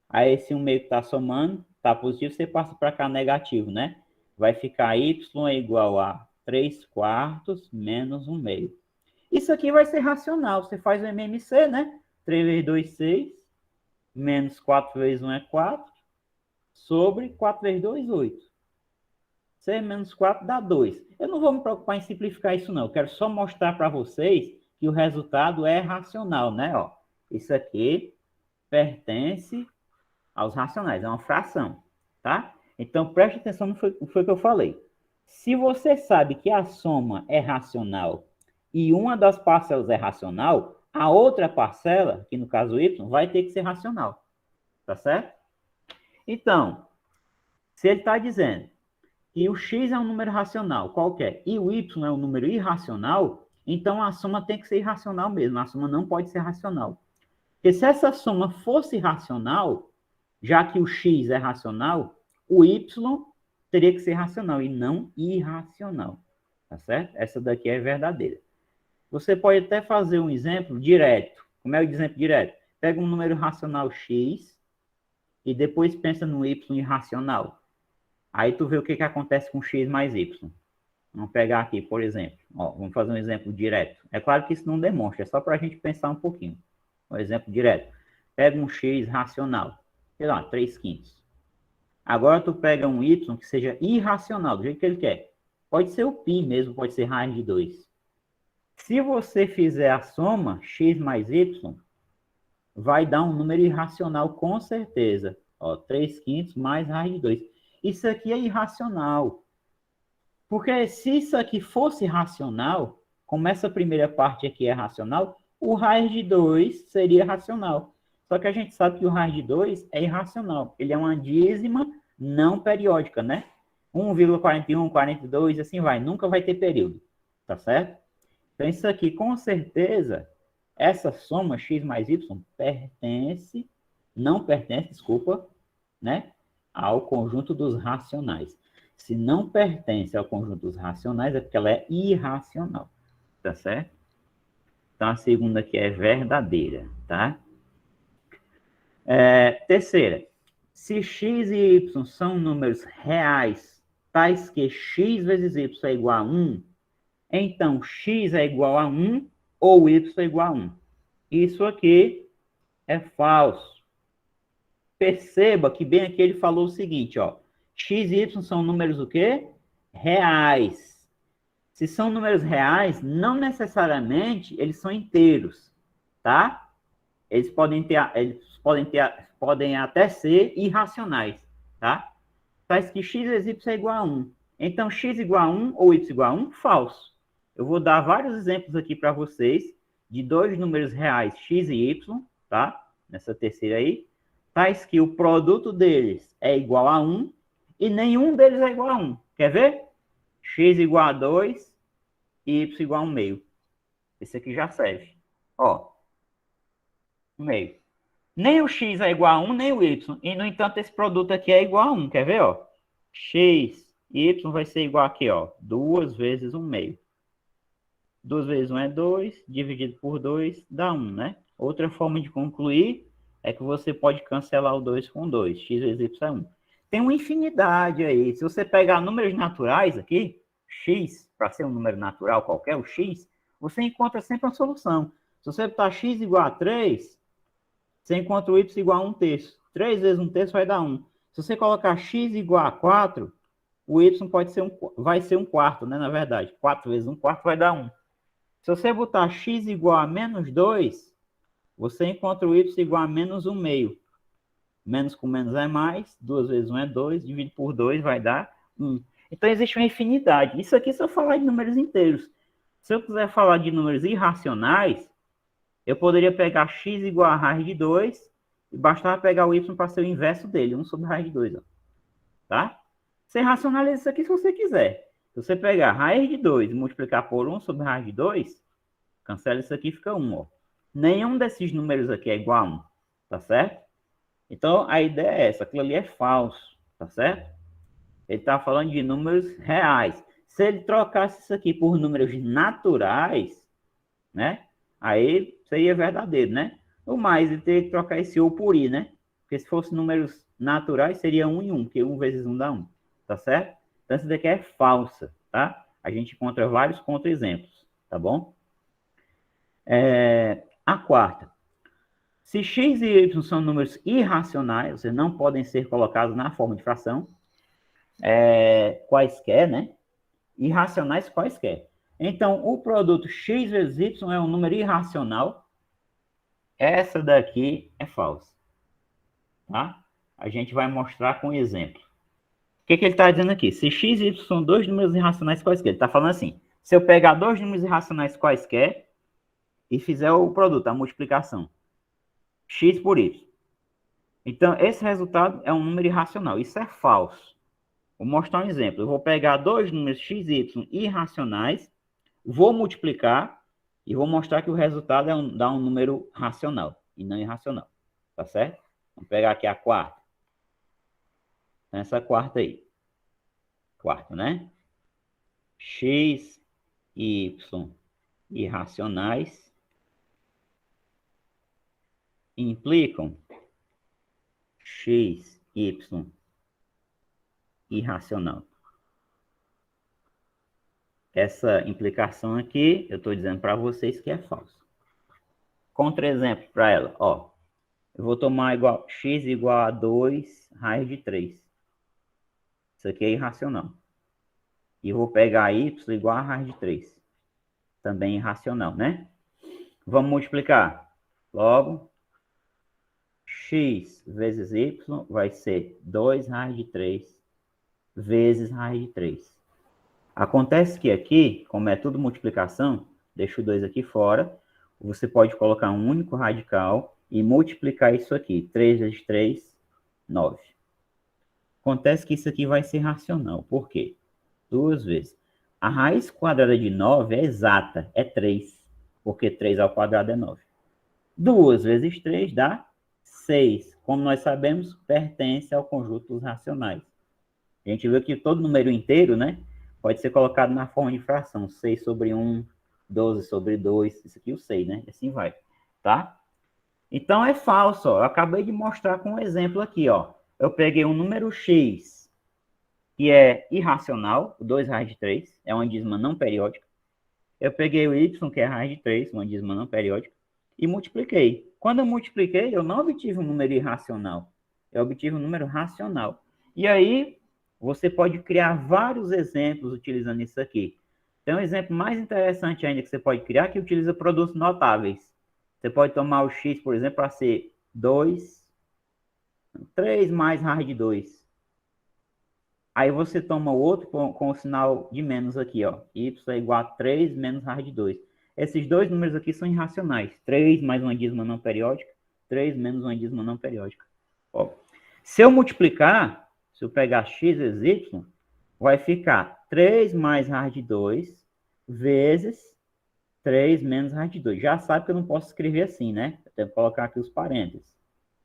Aí esse 1/2 que está somando, está positivo, você passa para cá negativo, né? Vai ficar y é igual a 3/4 menos 1/2. Isso aqui vai ser racional. Você faz o MMC, né? 3 vezes 2, 6. Menos 4 vezes 1 é 4. Sobre 4 vezes 2, 8. 6 menos 4 dá 2. Eu não vou me preocupar em simplificar isso, não. Eu quero só mostrar para vocês que o resultado é racional, né? Ó, isso aqui pertence aos racionais, é uma fração, tá? Então, preste atenção no que foi que eu falei. Se você sabe que a soma é racional e uma das parcelas é racional, a outra parcela, que no caso y, vai ter que ser racional, tá certo? Então, se ele está dizendo que o x é um número racional qualquer e o y é um número irracional, então a soma tem que ser irracional mesmo, a soma não pode ser racional. Porque se essa soma fosse racional, já que o x é racional, o y teria que ser racional e não irracional, tá certo? Essa daqui é verdadeira. Você pode até fazer um exemplo direto. Como é o exemplo direto? Pega um número racional x e depois pensa no y irracional. Aí tu vê o que acontece com x mais y. Vamos pegar aqui, por exemplo. Ó, vamos fazer um exemplo direto. É claro que isso não demonstra, é só para a gente pensar um pouquinho. Um exemplo direto. Pega um x racional, sei lá, 3/5. Agora tu pega um y que seja irracional, do jeito que ele quer. Pode ser o π mesmo, pode ser raiz de 2. Se você fizer a soma, x mais y, vai dar um número irracional com certeza. Ó, 3/5 mais raiz de 2. Isso aqui é irracional. Porque se isso aqui fosse racional, como essa primeira parte aqui é racional, o raiz de 2 seria racional. Só que a gente sabe que o raiz de 2 é irracional. Ele é uma dízima não periódica, né? 1,41, 42, assim vai. Nunca vai ter período, tá certo? Então isso aqui, com certeza, essa soma x mais y não pertence, desculpa, né? Ao conjunto dos racionais. Se não pertence ao conjunto dos racionais, é porque ela é irracional, tá certo? Então, a segunda aqui é verdadeira, tá? Terceira, se x e y são números reais, tais que x vezes y é igual a 1, então x é igual a 1 ou y é igual a 1. Isso aqui é falso. Perceba que bem aqui ele falou o seguinte, ó. X e y são números o quê? Reais. Se são números reais, não necessariamente eles são inteiros, tá? Podem até ser irracionais, tá? Faz que x vezes y é igual a 1. Então, x igual a 1 ou y igual a 1, falso. Eu vou dar vários exemplos aqui para vocês de dois números reais, x e y, tá? Nessa terceira aí. Faz que o produto deles é igual a 1 e nenhum deles é igual a 1. Quer ver? X igual a 2 e y igual a 1 meio. Esse aqui já serve. Ó, 1 meio. Nem o x é igual a 1, nem o y. E, no entanto, esse produto aqui é igual a 1. Quer ver, ó? X e y vai ser igual aqui, ó. 2 vezes 1 meio. 2 vezes 1 é 2, dividido por 2 dá 1, né? Outra forma de concluir é que você pode cancelar o 2 com 2. X vezes y é 1. Tem uma infinidade aí. Se você pegar números naturais aqui, x, para ser um número natural qualquer, o x, você encontra sempre uma solução. Se você botar x igual a 3, você encontra o y igual a 1 terço. 3 vezes 1 terço vai dar 1. Se você colocar x igual a 4, o y vai ser 1 quarto, né? Na verdade, 4 vezes 1 quarto vai dar 1. Se você botar x igual a menos 2, você encontra o y igual a menos 1 meio. Menos com menos é mais, 2 vezes 1 é 2, dividido por 2 vai dar 1. Então, existe uma infinidade. Isso aqui se eu falar de números inteiros. Se eu quiser falar de números irracionais, eu poderia pegar x igual a raiz de 2 e bastava pegar o y para ser o inverso dele, 1 sobre raiz de 2. Ó. Tá? Você racionaliza isso aqui se você quiser. Se você pegar raiz de 2 e multiplicar por 1 sobre raiz de 2, cancela isso aqui e fica 1. Ó. Nenhum desses números aqui é igual a 1. Tá certo? Então, a ideia é essa. Aquilo ali é falso. Tá certo? Ele está falando de números reais. Se ele trocasse isso aqui por números naturais, né? Aí seria verdadeiro, né? O mais, ele teria que trocar esse ou por i, né? Porque se fosse números naturais, seria 1 em 1, porque 1 vezes 1 dá 1. Tá certo? Então, essa daqui é falsa, tá? A gente encontra vários contra-exemplos, tá bom? A quarta. Se x e y são números irracionais, ou seja, não podem ser colocados na forma de fração, quaisquer, né? Irracionais quaisquer. Então, o produto x vezes y é um número irracional. Essa daqui é falsa. Tá? A gente vai mostrar com um exemplo. O que ele está dizendo aqui? Se x e y são dois números irracionais quaisquer. Ele está falando assim, se eu pegar dois números irracionais quaisquer e fizer o produto, a multiplicação, x por y. Então, esse resultado é um número irracional. Isso é falso. Vou mostrar um exemplo. Eu vou pegar dois números x e y irracionais, vou multiplicar e vou mostrar que o resultado dá um número racional e não irracional. Tá certo? Vamos pegar aqui a quarta. Essa quarta aí. Quarto, né? X e y irracionais implicam x, y irracional. Essa implicação aqui, eu estou dizendo para vocês que é falso. Contra-exemplo para ela, ó. Eu vou tomar x igual a 2 raiz de 3. Isso aqui é irracional. E vou pegar y igual a raiz de 3. Também irracional, né? Vamos multiplicar. Logo, x vezes y vai ser 2 raiz de 3 vezes raiz de 3. Acontece que aqui, como é tudo multiplicação, deixo o 2 aqui fora, você pode colocar um único radical e multiplicar isso aqui. 3 vezes 3, 9. Acontece que isso aqui vai ser racional. Por quê? 2 vezes. A raiz quadrada de 9 é exata, é 3, porque 3 ao quadrado é 9. 2 vezes 3 dá 6. Como nós sabemos, pertence ao conjunto dos racionais. A gente viu que todo número inteiro, né, pode ser colocado na forma de fração. 6 sobre 1, 12 sobre 2, isso aqui eu sei, né? E assim vai, tá? Então é falso, ó. Eu acabei de mostrar com um exemplo aqui, ó. Eu peguei um número x, que é irracional, 2 raiz de 3, é uma dízima não periódica. Eu peguei o y, que é raiz de 3, uma dízima não periódica, e multipliquei. Quando eu multipliquei, eu não obtive um número irracional, eu obtive um número racional. E aí, você pode criar vários exemplos utilizando isso aqui. Tem um exemplo mais interessante ainda que você pode criar que utiliza produtos notáveis. Você pode tomar o x, por exemplo, para ser 3 mais raiz de 2. Aí você toma o outro com o sinal de menos aqui, ó. Y é igual a 3 menos raiz de 2. Esses dois números aqui são irracionais. 3 mais uma dízima não periódica, 3 menos uma dízima não periódica. Ó, se eu multiplicar, se eu pegar x vezes y, vai ficar 3 mais raiz de 2 vezes 3 menos raiz de 2. Já sabe que eu não posso escrever assim, né? Eu tenho que colocar aqui os parênteses,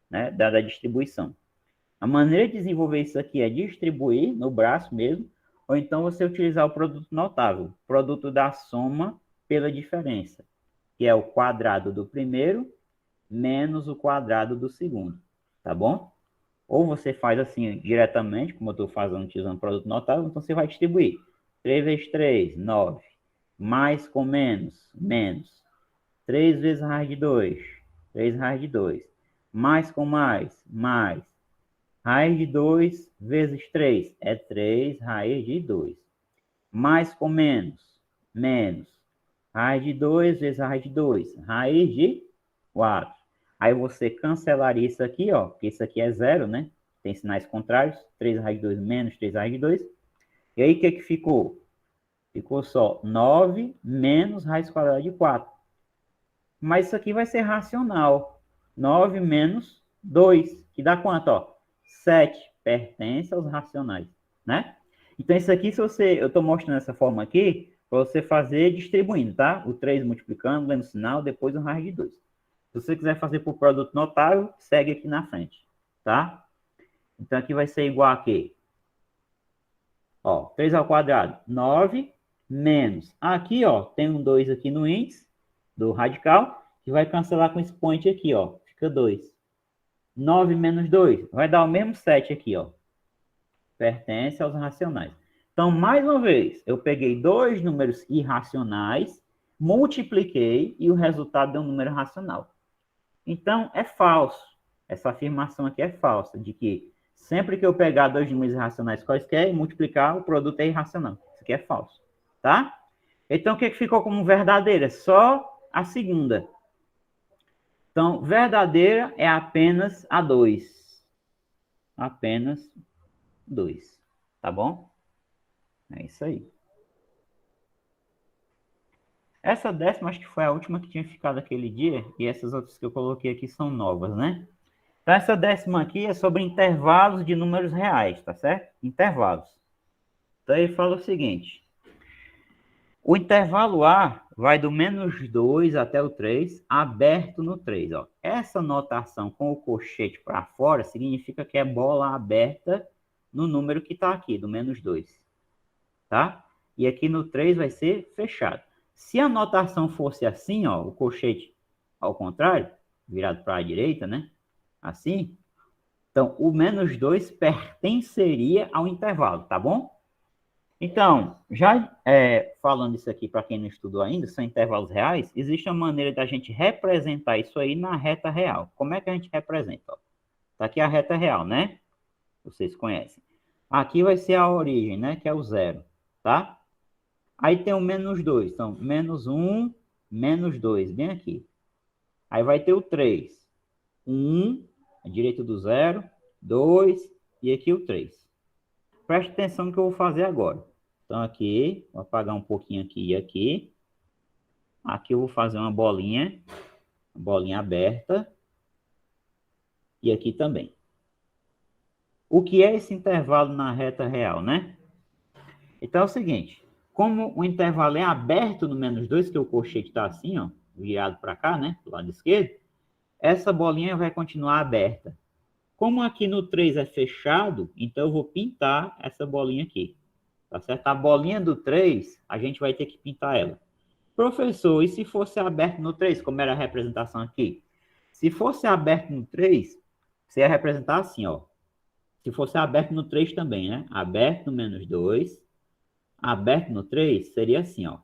né? Dada a distribuição. A maneira de desenvolver isso aqui é distribuir no braço mesmo, ou então você utilizar o produto notável, produto da soma pela diferença, que é o quadrado do primeiro menos o quadrado do segundo, tá bom? Ou você faz assim diretamente, como eu estou fazendo utilizando produto notável, então você vai distribuir. 3 vezes 3, 9. Mais com menos, menos. 3 vezes raiz de 2, 3 raiz de 2. Mais com mais, mais. Raiz de 2 vezes 3 é 3 raiz de 2. Mais com menos, menos. Raiz de 2 vezes raiz de 2, raiz de 4. Aí você cancelaria isso aqui, ó, porque isso aqui é zero, né? Tem sinais contrários. 3 raiz de 2 menos 3 raiz de 2. E aí, o que ficou? Ficou só 9 menos raiz quadrada de 4. Mas isso aqui vai ser racional. 9 menos 2, que dá quanto, ó? 7. Pertence aos racionais, né? Então, isso aqui, eu estou mostrando essa forma aqui, para você fazer distribuindo, tá? O 3 multiplicando, lendo o sinal, depois o raiz de 2. Se você quiser fazer por produto notável, segue aqui na frente, tá? Então, aqui vai ser igual a quê? Ó, 3 ao quadrado, 9, menos. Aqui, ó, tem um 2 aqui no índice do radical, que vai cancelar com esse point aqui, ó. Fica 2. 9 menos 2 vai dar o mesmo 7 aqui, ó. Pertence aos racionais. Então, mais uma vez, eu peguei dois números irracionais, multipliquei e o resultado deu um número racional. Então, é falso. Essa afirmação aqui é falsa, de que sempre que eu pegar dois números irracionais quaisquer e multiplicar, o produto é irracional. Isso aqui é falso, tá? Então, o que ficou como verdadeira? Só a segunda. Então, verdadeira é apenas a 2. Apenas 2. Tá bom? É isso aí. Essa décima acho que foi a última que tinha ficado aquele dia, e essas outras que eu coloquei aqui são novas, né? Então, essa décima aqui é sobre intervalos de números reais, tá certo? Intervalos. Então, ele fala o seguinte. O intervalo A vai do menos 2 até o 3, aberto no 3. Ó. Essa notação com o colchete para fora significa que é bola aberta no número que está aqui, do menos 2. Tá? E aqui no 3 vai ser fechado. Se a notação fosse assim, ó, o colchete ao contrário, virado para a direita, né? Assim, então o menos 2 pertenceria ao intervalo, tá bom? Então, já falando isso aqui para quem não estudou ainda, são intervalos reais, existe uma maneira da gente representar isso aí na reta real. Como é que a gente representa? Está aqui a reta real, né? Vocês conhecem. Aqui vai ser a origem, né? Que é o zero, tá? Aí tem o menos 2. Então, menos 1, menos 2, bem aqui. Aí vai ter o 3. 1, à direita do zero, 2, e aqui o 3. Preste atenção no que eu vou fazer agora. Então, aqui, vou apagar um pouquinho aqui e aqui. Aqui eu vou fazer uma bolinha aberta. E aqui também. O que é esse intervalo na reta real, né? Então, é o seguinte. Como o intervalo é aberto no menos 2, que o colchete está assim, ó, virado para cá, né? Do lado esquerdo. Essa bolinha vai continuar aberta. Como aqui no 3 é fechado, então eu vou pintar essa bolinha aqui. Tá certo? A bolinha do 3, a gente vai ter que pintar ela. Professor, e se fosse aberto no 3, como era a representação aqui? Se fosse aberto no 3, você ia representar assim, ó. Se fosse aberto no 3 também, né? Aberto no menos 2, aberto no 3, seria assim, ó.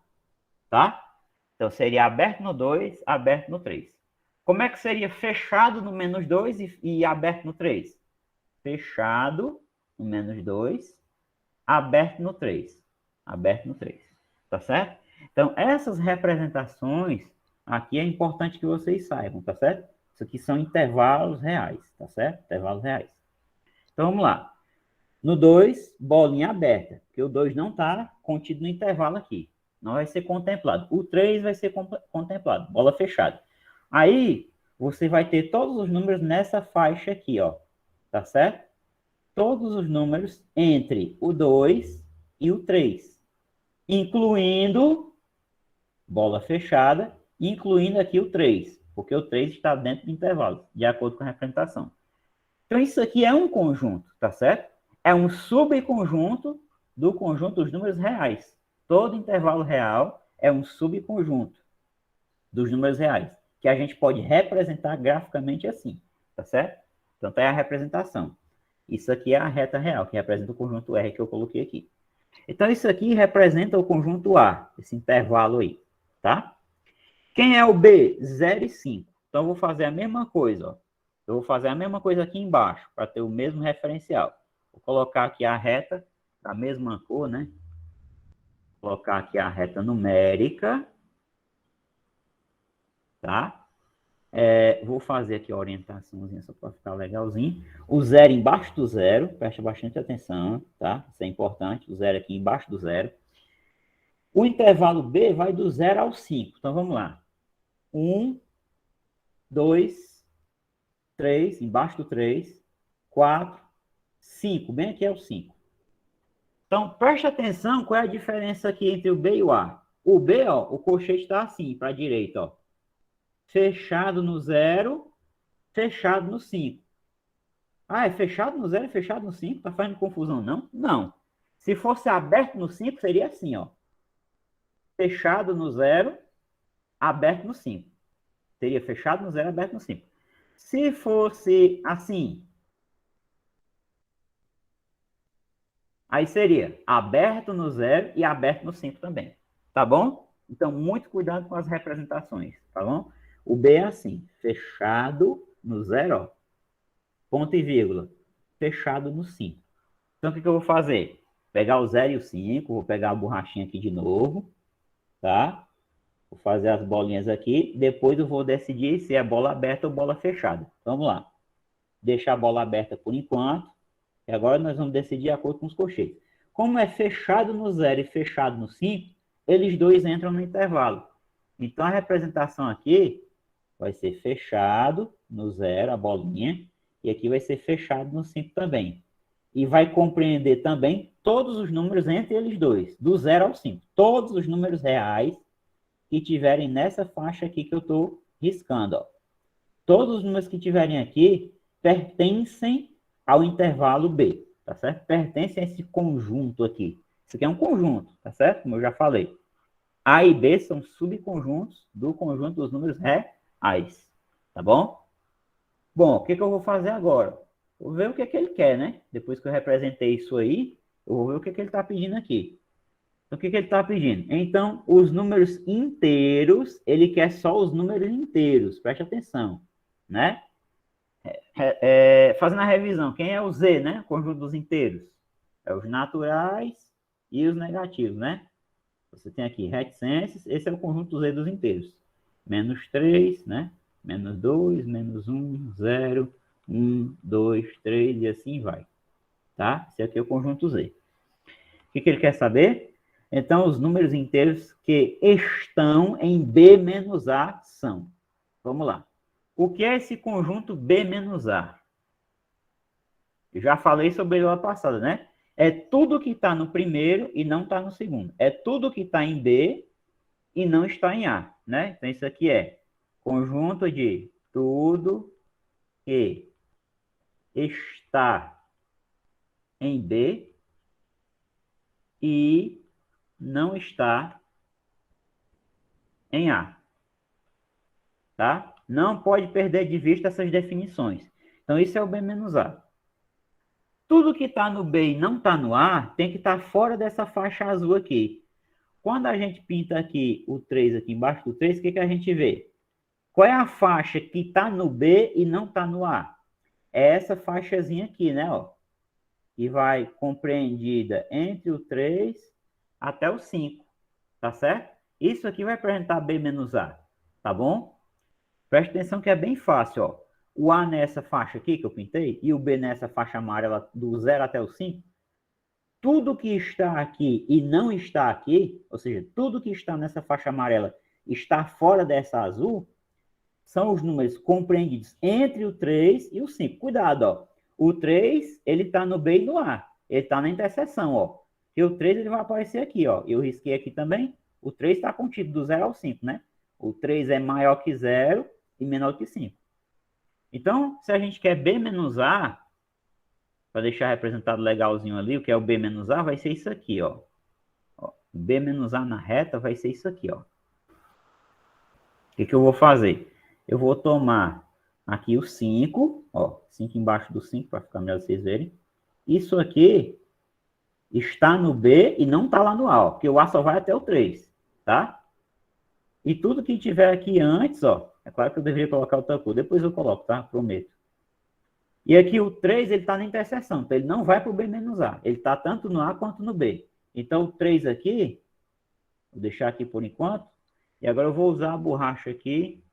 Tá? Então, seria aberto no 2, aberto no 3. Como é que seria fechado no menos 2 e aberto no 3? Fechado no menos 2, aberto no 3. Aberto no 3. tá certo? Então, essas representações aqui é importante que vocês saibam, tá certo? Isso aqui são intervalos reais, tá certo? Intervalos reais. Então, vamos lá. No 2, bolinha aberta, porque o 2 não está contido no intervalo aqui. Não vai ser contemplado. O 3 vai ser contemplado, bola fechada. Aí, você vai ter todos os números nessa faixa aqui, ó. Tá certo? Todos os números entre o 2 e o 3, incluindo bola fechada, incluindo aqui o 3, porque o 3 está dentro do intervalo, de acordo com a representação. Então, isso aqui é um conjunto, tá certo? É um subconjunto do conjunto dos números reais. Todo intervalo real é um subconjunto dos números reais, que a gente pode representar graficamente assim, tá certo? Então, tá aí a representação. Isso aqui é a reta real, que representa o conjunto R que eu coloquei aqui. Então, isso aqui representa o conjunto A, esse intervalo aí, tá? Quem é o B? 0 e 5. Então, eu vou fazer a mesma coisa, ó. Eu vou fazer a mesma coisa aqui embaixo, para ter o mesmo referencial. Vou colocar aqui a reta da mesma cor, né? Vou colocar aqui a reta numérica, tá? Vou fazer aqui a orientaçãozinha só para ficar legalzinho. O 0 embaixo do 0, presta bastante atenção, tá? Isso é importante, o 0 aqui embaixo do 0. O intervalo B vai do 0 ao 5. Então, vamos lá. 1, 2, 3, embaixo do 3, 4, 5. Bem aqui é o 5. Então, preste atenção qual é a diferença aqui entre o B e o A. O B, ó, o colchete está assim, para a direita, ó. Fechado no 0, fechado no 5. Ah, é fechado no 0 e fechado no 5? Tá fazendo confusão, não? Não. Se fosse aberto no 5, seria assim, ó. Fechado no 0, aberto no 5. Seria fechado no 0, aberto no 5. Se fosse assim, aí seria aberto no 0 e aberto no 5 também. Tá bom? Então, muito cuidado com as representações, tá bom? O B é assim, fechado no 0, ó, ponto e vírgula, fechado no 5. Então, o que eu vou fazer? Pegar o 0 e o 5, vou pegar a borrachinha aqui de novo, tá? Vou fazer as bolinhas aqui, depois eu vou decidir se é bola aberta ou bola fechada. Vamos lá. Deixar a bola aberta por enquanto, e agora nós vamos decidir de acordo com os colchetes. Como é fechado no 0 e fechado no 5, eles dois entram no intervalo. Então, a representação aqui vai ser fechado no 0, a bolinha, e aqui vai ser fechado no 5 também. E vai compreender também todos os números entre eles dois, do 0 ao 5. Todos os números reais que tiverem nessa faixa aqui que eu estou riscando. Ó. Todos os números que tiverem aqui pertencem ao intervalo B, tá certo? Pertencem a esse conjunto aqui. Isso aqui é um conjunto, tá certo? Como eu já falei. A e B são subconjuntos do conjunto dos números reais, tá bom? Bom, o que eu vou fazer agora? Vou ver o que ele quer, né? Depois que eu representei isso aí, eu vou ver o que ele está pedindo aqui. Então, o que ele está pedindo? Então, os números inteiros, ele quer só os números inteiros, preste atenção, né? Fazendo a revisão, quem é o Z, né? O conjunto dos inteiros. É os naturais e os negativos, né? Você tem aqui reticências, esse é o conjunto Z dos inteiros. Menos 3, né? Menos 2, menos 1, 0, 1, 2, 3 e assim vai. Tá? Esse aqui é o conjunto Z. O que ele quer saber? Então, os números inteiros que estão em B menos A são. Vamos lá. O que é esse conjunto B menos A? Eu já falei sobre ele lá passada, né? É tudo que está no primeiro e não está no segundo. É tudo que está em B e não está em A, né? Então, isso aqui é conjunto de tudo que está em B e não está em A, tá? Não pode perder de vista essas definições. Então, isso é o B menos A. Tudo que está no B e não está no A tem que estar fora dessa faixa azul aqui. Quando a gente pinta aqui o 3 aqui embaixo do 3, o que a gente vê? Qual é a faixa que está no B e não está no A? É essa faixazinha aqui, né? Ó, que vai compreendida entre o 3 até o 5. tá certo? Isso aqui vai representar B menos A, tá bom? Preste atenção que é bem fácil, ó. O A nessa faixa aqui que eu pintei e o B nessa faixa amarela do 0 até o 5, tudo que está aqui e não está aqui, ou seja, tudo que está nessa faixa amarela está fora dessa azul, são os números compreendidos entre o 3 e o 5. Cuidado, ó. O 3, ele está no B e no A. Ele está na interseção, ó. E o 3, ele vai aparecer aqui, ó. Eu risquei aqui também. O 3 está contido do 0 ao 5, né? O 3 é maior que 0 e menor que 5. Então, se a gente quer B menos A, para deixar representado legalzinho ali, o que é o B menos A, vai ser isso aqui, ó. B menos A na reta vai ser isso aqui, ó. O que eu vou fazer? Eu vou tomar aqui o 5, ó, 5 embaixo do 5, para ficar melhor vocês verem. Isso aqui está no B e não está lá no A, ó, porque o A só vai até o 3, tá? E tudo que tiver aqui antes, ó, é claro que eu deveria colocar outra cor, depois eu coloco, tá? Prometo. E aqui o 3, ele está na interseção, então ele não vai para o B menos A, ele está tanto no A quanto no B. Então o 3 aqui, vou deixar aqui por enquanto, e agora eu vou usar a borracha aqui,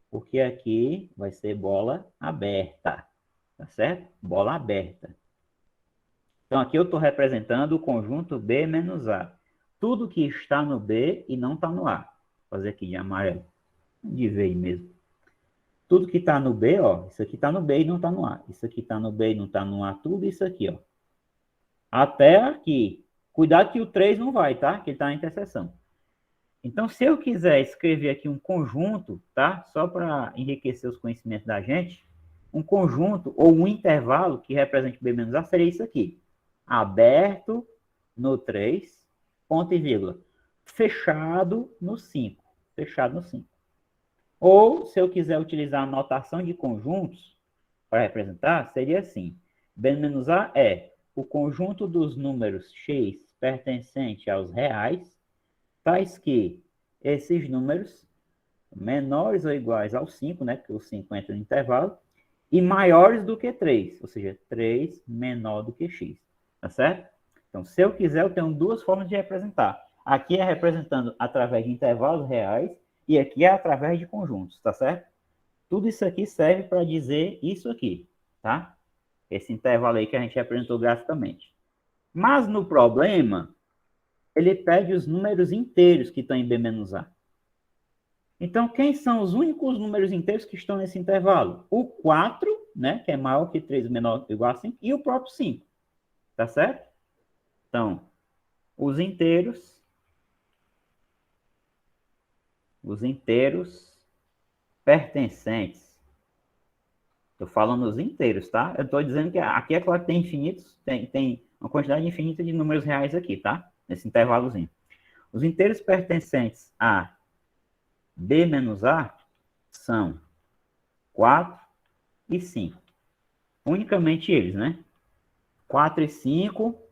porque aqui vai ser bola aberta, tá certo? Bola aberta. Então, aqui eu estou representando o conjunto B menos A. Tudo que está no B e não está no A. Vou fazer aqui de amarelo. De vez mesmo. Tudo que está no B, ó. Isso aqui está no B e não está no A. Isso aqui está no B e não está no A. Tudo isso aqui, ó. Até aqui. Cuidado que o 3 não vai, tá? Que ele está na interseção. Então, se eu quiser escrever aqui um conjunto, tá? Só para enriquecer os conhecimentos da gente, um conjunto ou um intervalo que represente B menos A seria isso aqui. Aberto no 3, ponto e vírgula. Fechado no 5. Fechado no 5. Ou, se eu quiser utilizar a notação de conjuntos para representar, seria assim. B menos A é o conjunto dos números x pertencente aos reais, tais que esses números menores ou iguais ao 5, né, porque o 5 entra no intervalo, e maiores do que 3, ou seja, 3 menor do que x, tá certo? Então, se eu quiser, eu tenho duas formas de representar. Aqui é representando através de intervalos reais e aqui é através de conjuntos, tá certo? Tudo isso aqui serve para dizer isso aqui, tá? Esse intervalo aí que a gente representou graficamente. Mas no problema, ele pede os números inteiros que estão em B menos A. Então, quem são os únicos números inteiros que estão nesse intervalo? O 4, né, que é maior que 3, menor ou igual a 5, e o próprio 5. Tá certo? Então, os inteiros pertencentes. Estou falando os inteiros, tá? Eu estou dizendo que aqui é claro que tem infinitos, tem uma quantidade infinita de números reais aqui, tá? Nesse intervalozinho. Os inteiros pertencentes a B menos A são 4 e 5. Unicamente eles, né? 4 e 5.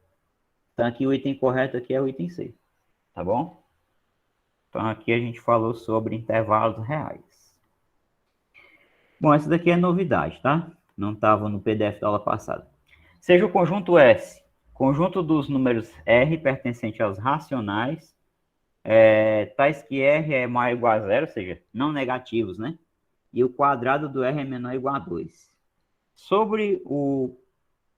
Então, aqui o item correto aqui é o item C. Tá bom? Então, aqui a gente falou sobre intervalos reais. Bom, essa daqui é novidade, tá? Não estava no PDF da aula passada. Seja o conjunto S, conjunto dos números R pertencente aos racionais, tais que R é maior ou igual a zero, ou seja, não negativos, né? E o quadrado do R é menor ou igual a 2. Sobre o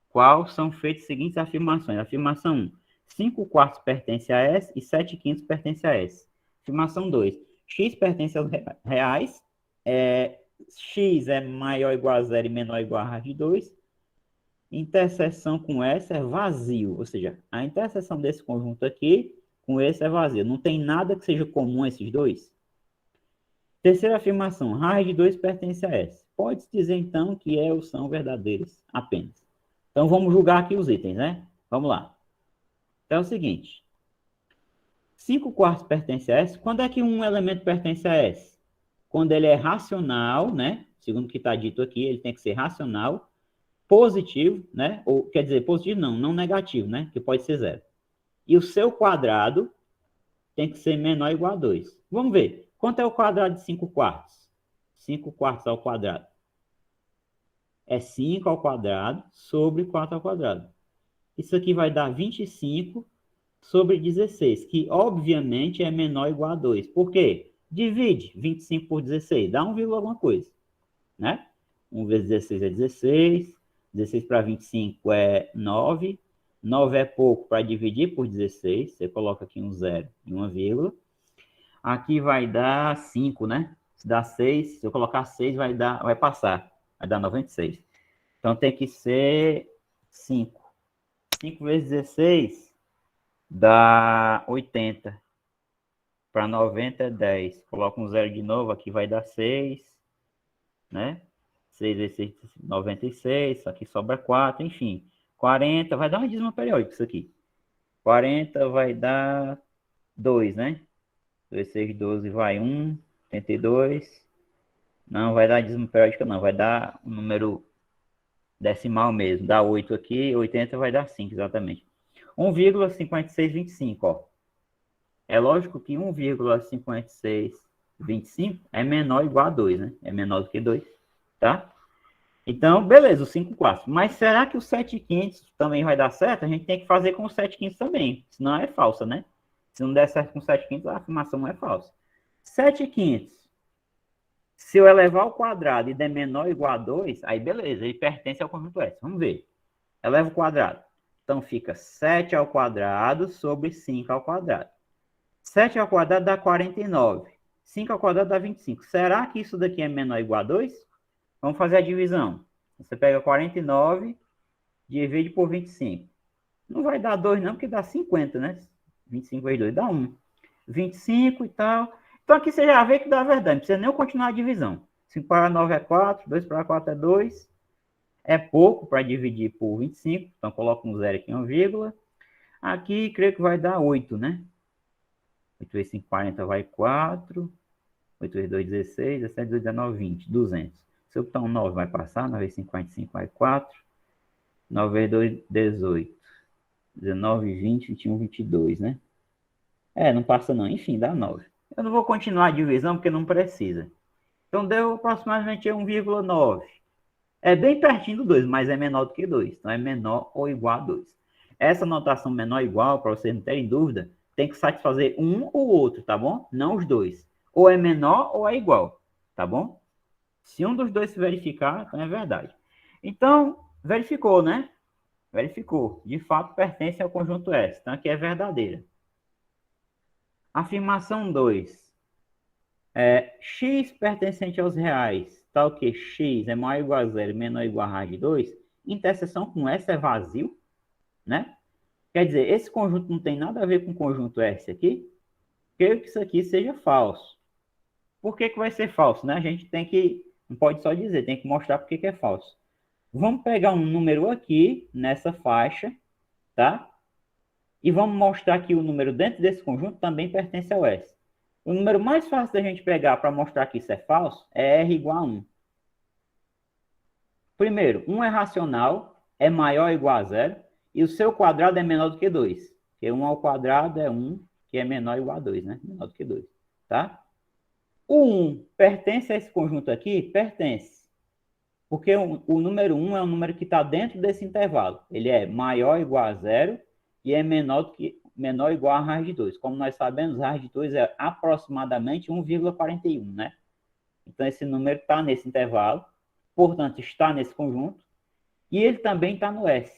qual são feitas as seguintes afirmações. Afirmação 1. 5 quartos pertence a S e 7 quintos pertence a S. Afirmação 2. X pertence aos reais. X é maior ou igual a 0 e menor ou igual a raiz de 2. Interseção com S é vazio. Ou seja, a interseção desse conjunto aqui com esse é vazio. Não tem nada que seja comum a esses dois. Terceira afirmação. Raiz de 2 pertence a S. Pode-se dizer, então, que E ou são verdadeiros apenas. Então, vamos julgar aqui os itens, né? Vamos lá. Então, é o seguinte. 5 quartos pertence a S. Quando é que um elemento pertence a S? Quando ele é racional, né? Segundo o que está dito aqui, ele tem que ser racional, positivo, né? Ou, quer dizer, positivo não negativo, né? Que pode ser 0. E o seu quadrado tem que ser menor ou igual a 2. Vamos ver. Quanto é o quadrado de 5 quartos? 5 quartos ao quadrado. É 5 ao quadrado sobre 4 ao quadrado. Isso aqui vai dar 25 sobre 16, que obviamente é menor ou igual a 2. Por quê? Divide 25 por 16, dá 1, alguma coisa, né? 1 vezes 16 é 16, 16 para 25 é 9, 9 é pouco para dividir por 16, você coloca aqui um zero e uma vírgula. Aqui vai dar 5, né? Se dá 6, se eu colocar 6 vai passar, vai dar 96. Então tem que ser 5. 5 vezes 16 dá 80. Para 90 é 10. Coloca um zero de novo, aqui vai dar 6, né? 6 vezes 6, 96, aqui sobra 4, enfim. 40, vai dar uma dízima periódica isso aqui. 40 vai dar 2, né? 2, 6, 12 vai 1, 82. Não vai dar dízima periódica não, vai dar um número decimal mesmo. Dá 8 aqui, 80 vai dar 5, exatamente. 1,5625, ó. É lógico que 1,5625 é menor ou igual a 2, né? É menor do que 2, tá? Então, beleza, o 5 quartos. Mas será que o 7/5 também vai dar certo? A gente tem que fazer com o 7/5 também, senão é falsa, né? Se não der certo com o 7/5, a afirmação é falsa. 7/5, se eu elevar ao quadrado e der menor ou igual a 2, aí beleza, ele pertence ao conjunto S. Vamos ver. Eleva o quadrado. Então fica 7 ao quadrado sobre 5 ao quadrado. 7 ao quadrado dá 49. 5 ao quadrado dá 25. Será que isso daqui é menor ou igual a 2? Vamos fazer a divisão. Você pega 49, divide por 25. Não vai dar 2 não, porque dá 50, né? 25 vezes 2 dá 1. 25 e tal. Então aqui você já vê que dá a verdade. Não precisa nem continuar a divisão. 5 para 9 é 4, 2 para 4 é 2. É pouco para dividir por 25. Então coloca um zero aqui, uma vírgula. Aqui creio que vai dar 8, né? 8 vezes 5, 40 vai 4. 8 vezes 2, 16. 17, 18, 19, 20. 200. Se eu botar um 9, vai passar. 9 vezes 5, 45 vai 4. 9 vezes 2, 18. 19, 20, 21, 22, né? Não passa não. Enfim, dá 9. Eu não vou continuar a divisão porque não precisa. Então deu aproximadamente 1,9. É bem pertinho do 2, mas é menor do que 2. Então é menor ou igual a 2. Essa notação menor ou igual, para vocês não terem dúvida, tem que satisfazer um ou outro, tá bom? Não os dois. Ou é menor ou é igual, tá bom? Se um dos dois se verificar, então é verdade. Então, verificou, né? Verificou. De fato, pertence ao conjunto S. Então, aqui é verdadeira. Afirmação 2. X pertencente aos reais, tal que X é maior ou igual a 0, menor ou igual a raiz de 2, interseção com S é vazio, né? Quer dizer, esse conjunto não tem nada a ver com o conjunto S aqui. Creio que isso aqui seja falso. Por que vai ser falso, né? A gente tem que, não pode só dizer, tem que mostrar por que é falso. Vamos pegar um número aqui, nessa faixa, tá? E vamos mostrar que o número dentro desse conjunto também pertence ao S. O número mais fácil da gente pegar para mostrar que isso é falso é R igual a 1. Primeiro, 1 é racional, é maior ou igual a 0, e o seu quadrado é menor do que 2. Porque 1 ao quadrado é 1, que é menor ou igual a 2, né? Menor do que 2, tá? O 1 pertence a esse conjunto aqui? Pertence. Porque o número 1 é um número que está dentro desse intervalo. Ele é maior ou igual a 0 e é menor ou igual a raiz de 2. Como nós sabemos, a raiz de 2 é aproximadamente 1,41, né? Então, esse número está nesse intervalo, portanto, está nesse conjunto, e ele também está no S,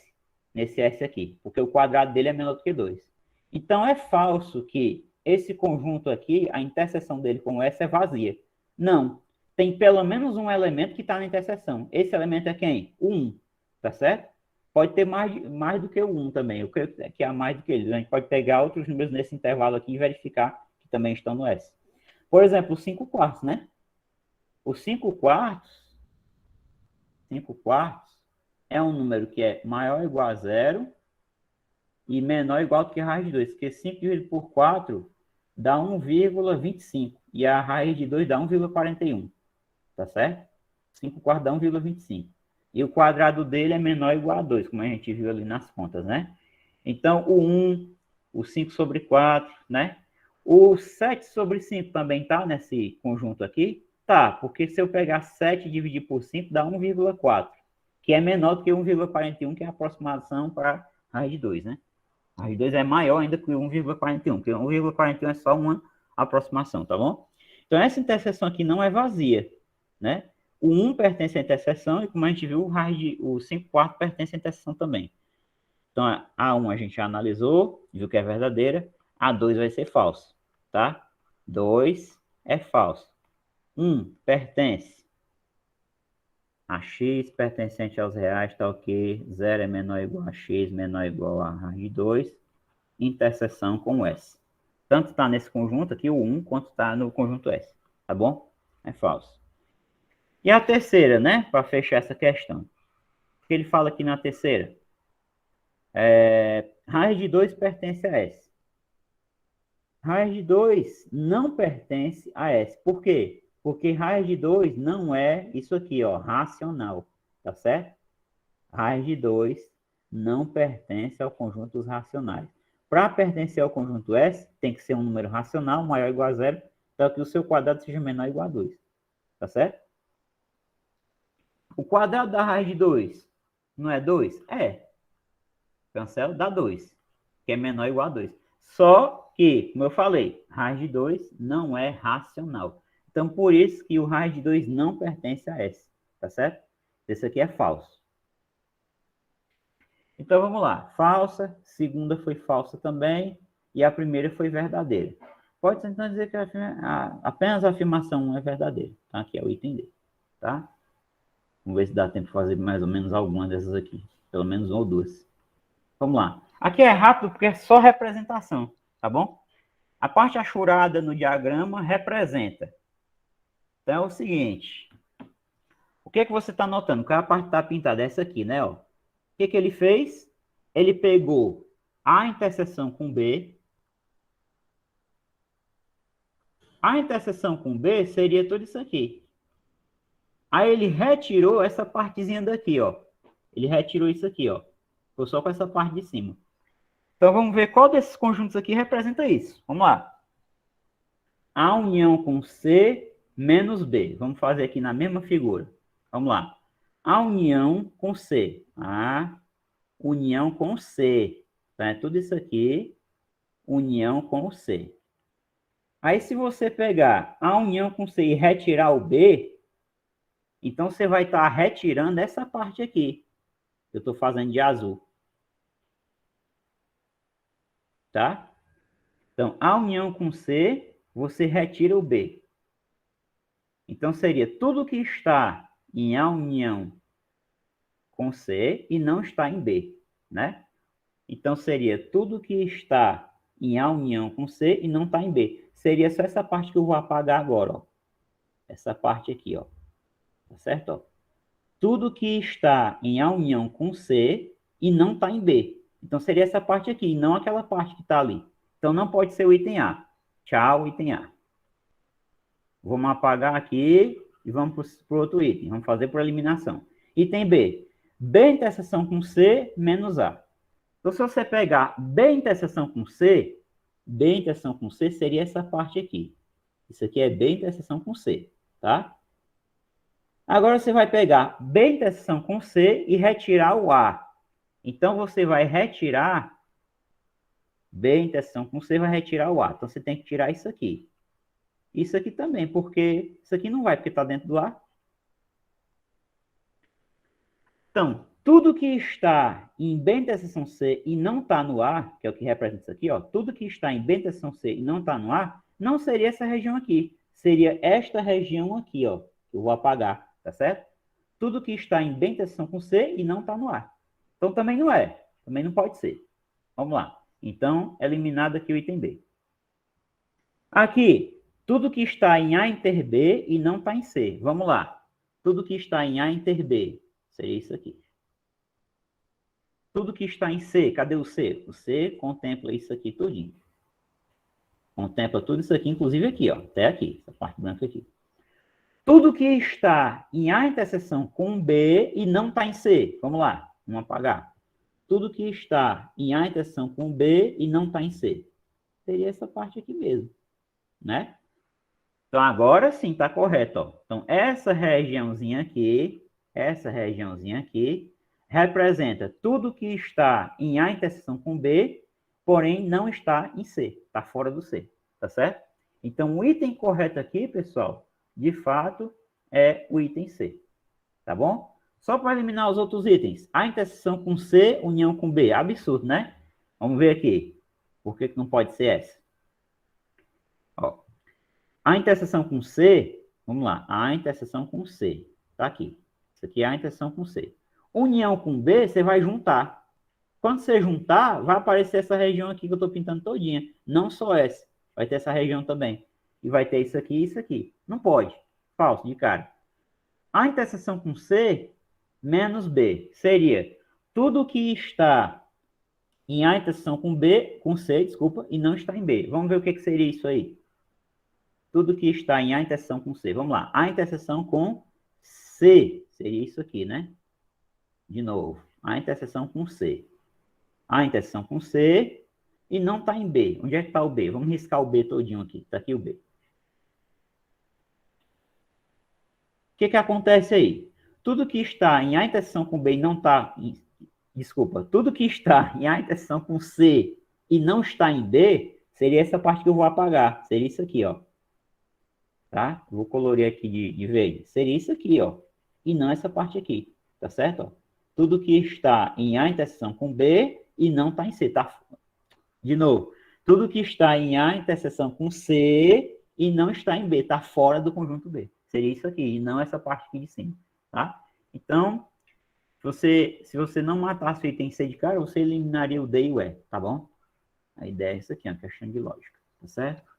nesse S aqui, porque o quadrado dele é menor do que 2. Então, é falso que esse conjunto aqui, a interseção dele com o S é vazia. Não. Tem pelo menos um elemento que está na interseção. Esse elemento é quem? O 1, tá certo? Pode ter mais do que o 1 também. Eu creio que há mais do que ele. A gente pode pegar outros números nesse intervalo aqui e verificar que também estão no S. Por exemplo, o 5 quartos, né? O 5 quartos é um número que é maior ou igual a 0 e menor ou igual que a raiz de 2. Porque 5 dividido por 4 dá 1,25. E a raiz de 2 dá 1,41. Tá certo? 5 quartos dá 1,25. E o quadrado dele é menor ou igual a 2, como a gente viu ali nas contas, né? Então, o 1, o 5 sobre 4, né? O 7 sobre 5 também tá nesse conjunto aqui? Tá, porque se eu pegar 7 e dividir por 5, dá 1,4, que é menor do que 1,41, que é a aproximação para a raiz de 2, né? Raiz de 2 é maior ainda que 1,41, porque 1,41 é só uma aproximação, tá bom? Então, essa interseção aqui não é vazia, né? O 1 pertence à interseção e, como a gente viu, o 5/4 pertence à interseção também. Então, a 1 a gente já analisou, viu que é verdadeira. A 2 vai ser falso, tá? 2 é falso. 1 pertence a x pertencente aos reais, tá ok? 0 é menor ou igual a x, menor ou igual a raiz de 2. Interseção com S. Tanto está nesse conjunto aqui, o 1, quanto está no conjunto S. Tá bom? É falso. E a terceira, né? Para fechar essa questão. O que ele fala aqui na terceira? Raiz de 2 pertence a S. Raiz de 2 não pertence a S. Por quê? Porque raiz de 2 não é isso aqui, ó, racional. Tá certo? Raiz de 2 não pertence ao conjunto dos racionais. Para pertencer ao conjunto S, tem que ser um número racional maior ou igual a 0, para que o seu quadrado seja menor ou igual a 2. Tá certo? O quadrado da raiz de 2 não é 2? É. Cancela, dá 2, que é menor ou igual a 2. Só que, como eu falei, raiz de 2 não é racional. Então, por isso que o raiz de 2 não pertence a S. Tá certo? Esse aqui é falso. Então, vamos lá. Falsa, segunda foi falsa também, e a primeira foi verdadeira. Pode-se, então, dizer que apenas a afirmação 1 é verdadeira. Tá? Aqui é o item D. Tá? Vamos ver se dá tempo de fazer mais ou menos alguma dessas aqui. Pelo menos uma ou duas. Vamos lá. Aqui é rápido porque é só representação, tá bom? A parte achurada no diagrama representa. Então, é o seguinte. O que é que você está notando? Qual é a parte que está pintada? Essa aqui, né? Ó. O que é que ele fez? Ele pegou A interseção com B. A interseção com B seria tudo isso aqui. Aí ele retirou essa partezinha daqui, ó. Ele retirou isso aqui, ó. Ficou só com essa parte de cima. Então, vamos ver qual desses conjuntos aqui representa isso. Vamos lá. A união com C menos B. Vamos fazer aqui na mesma figura. Vamos lá. A união com C. A união com C. Então, é tudo isso aqui. União com C. Aí, se você pegar a união com C e retirar o B, então você vai estar retirando essa parte aqui. Eu estou fazendo de azul. Tá? Então, a união com C, você retira o B. Então, seria tudo que está em A união com C e não está em B, né? Então, seria tudo que está em A união com C e não está em B. Seria só essa parte que eu vou apagar agora, ó. Essa parte aqui, ó. Tá certo? Ó. Tudo que está em A união com C e não está em B. Então, seria essa parte aqui, não aquela parte que está ali. Então, não pode ser o item A. Tchau, item A. Vamos apagar aqui e vamos para o outro item. Vamos fazer por eliminação. Item B. B interseção com C menos A. Então, se você pegar B interseção com C, B interseção com C seria essa parte aqui. Isso aqui é B interseção com C, tá? Agora você vai pegar B interseção com C e retirar o A. Então, você vai retirar B interseção com C, vai retirar o A. Então, você tem que tirar isso aqui. Isso aqui também, porque isso aqui não vai, porque está dentro do A. Então, tudo que está em B interseção C e não está no A, que é o que representa isso aqui, ó, tudo que está em B interseção C e não está no A, não seria essa região aqui. Seria esta região aqui, ó, que eu vou apagar, tá certo? Tudo que está em B interseção com C e não está no A. Então, também não é. Também não pode ser. Vamos lá. Então, eliminado aqui o item B. Aqui, tudo que está em A inter B e não está em C. Vamos lá. Tudo que está em A inter B seria isso aqui. Tudo que está em C, cadê o C? O C contempla isso aqui tudinho. Contempla tudo isso aqui, inclusive aqui, ó, até aqui, essa parte branca aqui. Tudo que está em A interseção com B e não está em C. Vamos lá, vamos apagar. Tudo que está em A interseção com B e não está em C. Seria essa parte aqui mesmo, né? Então, agora sim está correto, ó. Então, essa regiãozinha aqui, representa tudo que está em A interseção com B porém não está em C, está fora do C, tá certo? Então, o item correto aqui, pessoal, de fato, é o item C, tá bom? Só para eliminar os outros itens. A interseção com C, união com B. Absurdo, né? Vamos ver aqui. Por que não pode ser essa? Ó, a interseção com C, vamos lá. A interseção com C, tá aqui. Isso aqui é a interseção com C. União com B, você vai juntar. Quando você juntar, vai aparecer essa região aqui que eu estou pintando todinha. Não só essa. Vai ter essa região também. E vai ter isso aqui e isso aqui. Não pode. Falso, de cara. A interseção com C menos B seria tudo que está em A interseção com B, com C, desculpa, e não está em B. Vamos ver o que seria isso aí. Tudo que está em A interseção com C. Vamos lá. A interseção com C. Seria isso aqui, né? De novo. A interseção com C. A interseção com C e não está em B. Onde é que está o B? Vamos riscar o B todinho aqui. Está aqui o B. O que acontece aí? Tudo que está em A interseção com B e não está... Desculpa. Tudo que está em A interseção com C e não está em B, seria essa parte que eu vou apagar. Seria isso aqui, ó. Tá? Vou colorir aqui de verde. Seria isso aqui, ó. E não essa parte aqui. Tá certo? Ó. Tudo que está em A interseção com B e não está em C. Tá? De novo. Tudo que está em A interseção com C e não está em B. Está fora do conjunto B. Seria isso aqui. E não essa parte aqui de cima. Tá? Então, se você não matasse o item C de cara, você eliminaria o D e o E. Tá bom? A ideia é isso aqui. É uma questão de lógica. Tá certo?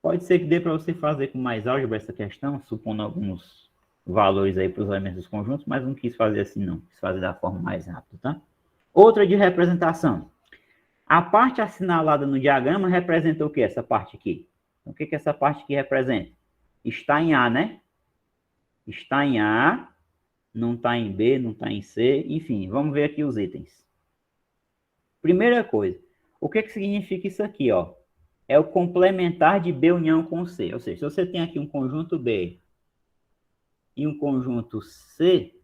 Pode ser que dê para você fazer com mais álgebra essa questão, supondo alguns valores aí para os elementos dos conjuntos, mas não quis fazer assim não, quis fazer da forma mais rápida, tá? Outra de representação. A parte assinalada no diagrama representa o que? Essa parte aqui. Então, o que essa parte aqui representa? Está em A, né? Está em A, não está em B, não está em C, enfim, vamos ver aqui os itens. Primeira coisa, o que significa isso aqui, ó? É o complementar de B união com C. Ou seja, se você tem aqui um conjunto B e um conjunto C,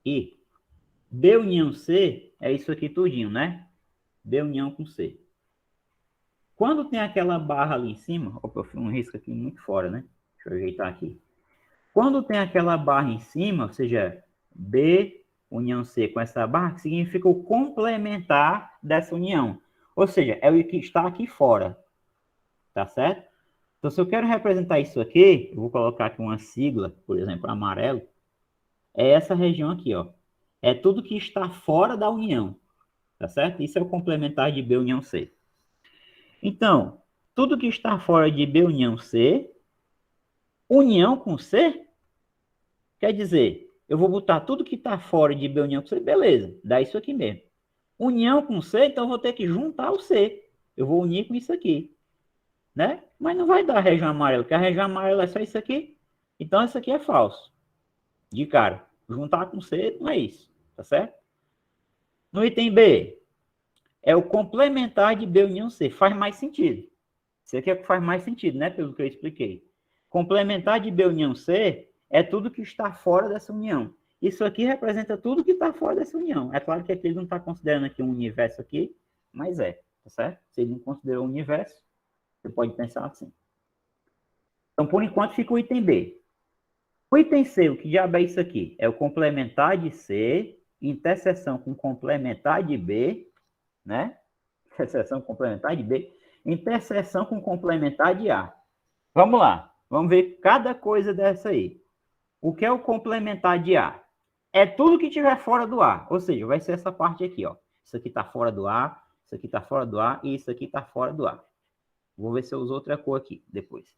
e B união C é isso aqui tudinho, né? B união com C. Quando tem aquela barra ali em cima, opa, eu fiz um risco aqui muito fora, né? Deixa eu ajeitar aqui. Quando tem aquela barra em cima, ou seja, B união C com essa barra, que significa o complementar dessa união. Ou seja, é o que está aqui fora. Tá certo? Então, se eu quero representar isso aqui, eu vou colocar aqui uma sigla, por exemplo, amarelo. É essa região aqui, ó. É tudo que está fora da união. Tá certo? Isso é o complementar de B união C. Então, tudo que está fora de B união C, união com C, quer dizer, eu vou botar tudo que está fora de B união com C, beleza, dá isso aqui mesmo. União com C, então eu vou ter que juntar o C. Eu vou unir com isso aqui. Né? Mas não vai dar a região amarela, porque a região amarela é só isso aqui. Então, isso aqui é falso. De cara. Juntar com C não é isso. Tá certo? No item B, é o complementar de B união C. Faz mais sentido. Isso aqui é o que faz mais sentido, né? Pelo que eu expliquei. Complementar de B união C é tudo que está fora dessa união. Isso aqui representa tudo que está fora dessa união. É claro que aqui ele não está considerando aqui um universo aqui, mas é. Tá certo? Se ele não considerou um universo, você pode pensar assim. Então, por enquanto, fica o item B. O item C, o que diabo é isso aqui? É o complementar de C, interseção com complementar de B, né? Interseção complementar de B, interseção com complementar de A. Vamos lá, vamos ver cada coisa dessa aí. O que é o complementar de A? É tudo que estiver fora do A, ou seja, vai ser essa parte aqui, ó. Isso aqui está fora do A, isso aqui está fora do A e isso aqui está fora do A. Vou ver se eu uso outra cor aqui depois.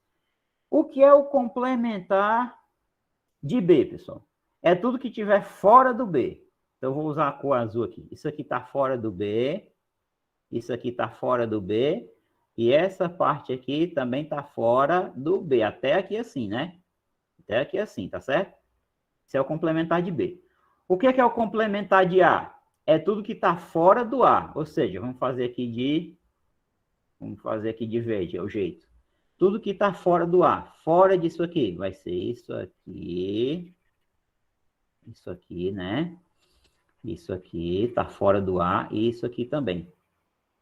O que é o complementar de B, pessoal? É tudo que tiver fora do B. Então, eu vou usar a cor azul aqui. Isso aqui está fora do B. Isso aqui está fora do B. E essa parte aqui também está fora do B. Até aqui assim, né? Até aqui assim, tá certo? Esse é o complementar de B. O que é o complementar de A? É tudo que está fora do A. Ou seja, vamos fazer aqui de verde, é o jeito. Tudo que está fora do A, fora disso aqui, vai ser isso aqui, né? Isso aqui está fora do A e isso aqui também.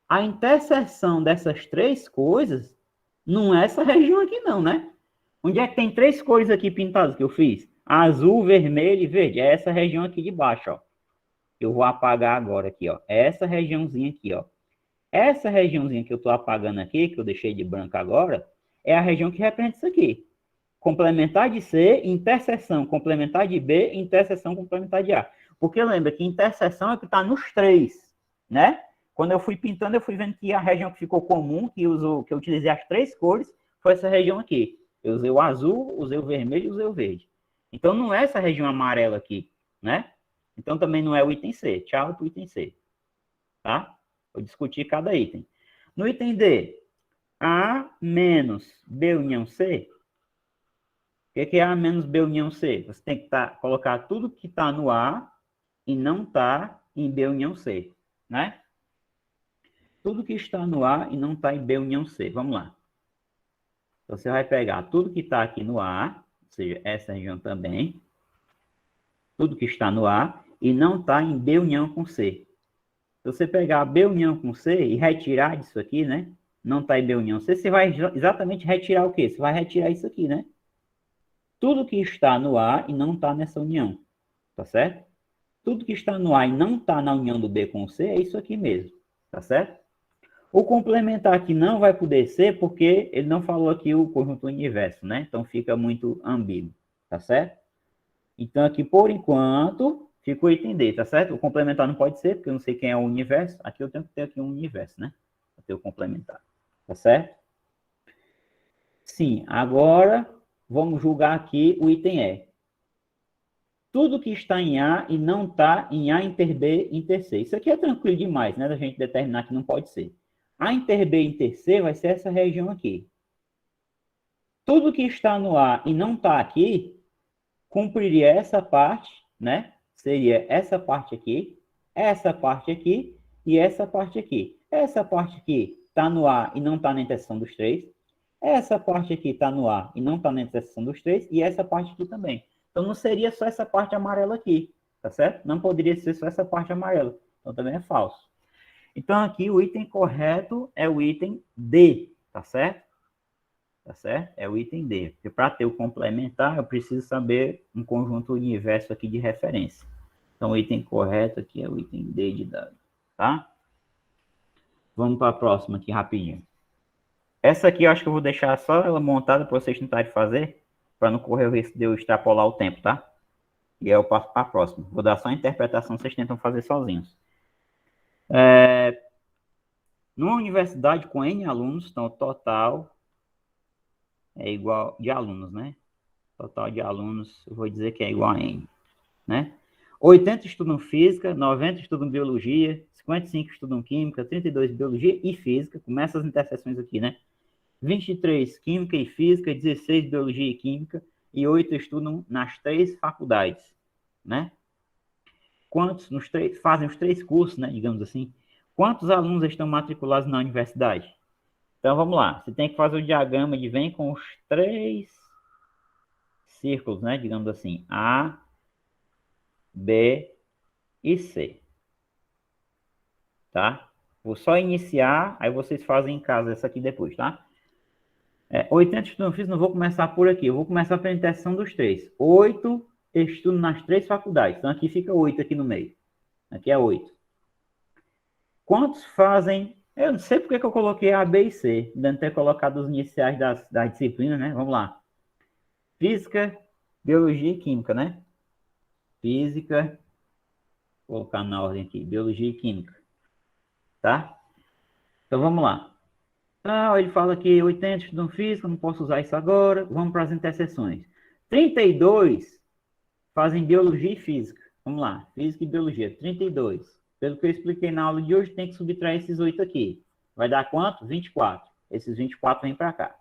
A interseção dessas três coisas não é essa região aqui não, né? Onde é que tem três cores aqui pintadas que eu fiz? Azul, vermelho e verde. É essa região aqui de baixo, ó. Eu vou apagar agora aqui, ó. É essa regiãozinha aqui, ó. Essa regiãozinha que eu estou apagando aqui, que eu deixei de branco agora, é a região que representa isso aqui. Complementar de C, interseção complementar de B, interseção complementar de A. Porque lembra que interseção é que está nos três, né? Quando eu fui pintando, eu fui vendo que a região que ficou comum, que eu utilizei as três cores, foi essa região aqui. Eu usei o azul, usei o vermelho e usei o verde. Então, não é essa região amarela aqui, né? Então, também não é o item C. Tchau para o item C, tá? Vou discutir cada item. No item D, A menos B união C. O que é A menos B união C? Você tem que colocar tudo que está no A e não está em B união C, né? Tudo que está no A e não está em B união C. Vamos lá. Então, você vai pegar tudo que está aqui no A, ou seja, essa região também, tudo que está no A e não está em B união com C. Se você pegar B união com C e retirar disso aqui, né? Não está em B união C, você vai exatamente retirar o quê? Você vai retirar isso aqui, né? Tudo que está no A e não está nessa união, tá certo? Tudo que está no A e não está na união do B com o C é isso aqui mesmo, tá certo? O complementar aqui não vai poder ser porque ele não falou aqui o conjunto universo, né? Então fica muito ambíguo, tá certo? Então aqui, por enquanto, fica o item D, tá certo? O complementar não pode ser, porque eu não sei quem é o universo. Aqui eu tenho que ter aqui um universo, né? Para ter o complementar, tá certo? Sim, agora vamos julgar aqui o item E. Tudo que está em A e não está em A inter B inter C. Isso aqui é tranquilo demais, né? Da gente determinar que não pode ser. A inter B inter C vai ser essa região aqui. Tudo que está no A e não está aqui, cumpriria essa parte, né? Seria essa parte aqui e essa parte aqui. Essa parte aqui está no A e não está na interseção dos três. Essa parte aqui está no A e não está na interseção dos três. E essa parte aqui também. Então, não seria só essa parte amarela aqui, tá certo? Não poderia ser só essa parte amarela. Então, também é falso. Então, aqui o item correto é o item D, tá certo? Tá certo? É o item D. Porque para ter o complementar, eu preciso saber um conjunto universo aqui de referência. Então, o item correto aqui é o item D de dado, tá? Vamos para a próxima aqui rapidinho. Essa aqui eu acho que eu vou deixar só ela montada para vocês tentarem fazer, para não correr o risco de eu extrapolar o tempo, tá? E aí eu passo para a próxima. Vou dar só a interpretação, vocês tentam fazer sozinhos. Numa universidade com N alunos, então o total é igual de alunos, né? Total de alunos, eu vou dizer que é igual a N, né? 80 estudam física, 90 estudam biologia, 55 estudam química, 32 biologia e física. Começa as interseções aqui, né? 23 química e física, 16 biologia e química e 8 estudam nas três faculdades, né? Quantos nos três fazem os três cursos, né, digamos assim? Quantos alunos estão matriculados na universidade? Então vamos lá, você tem que fazer o diagrama de vem com os três círculos, né, digamos assim, A, B e C, tá? Vou só iniciar, aí vocês fazem em casa essa aqui depois, tá? 80 estudam física, não vou começar por aqui, eu vou começar pela interseção dos três. 8 estudam nas três faculdades, então aqui fica 8 aqui no meio. Aqui é 8. Quantos fazem... Eu não sei porque que eu coloquei A, B e C, dando ter colocado os iniciais das disciplinas, né? Vamos lá. Física, biologia e química, né? Física, vou colocar na ordem aqui, biologia e química, tá? Então vamos lá. Ele fala que 80 estudam física, não posso usar isso agora. Vamos para as interseções. 32 fazem biologia e física. Vamos lá, física e biologia, 32. Pelo que eu expliquei na aula de hoje, tem que subtrair esses 8 aqui. Vai dar quanto? 24. Esses 24 vêm para cá.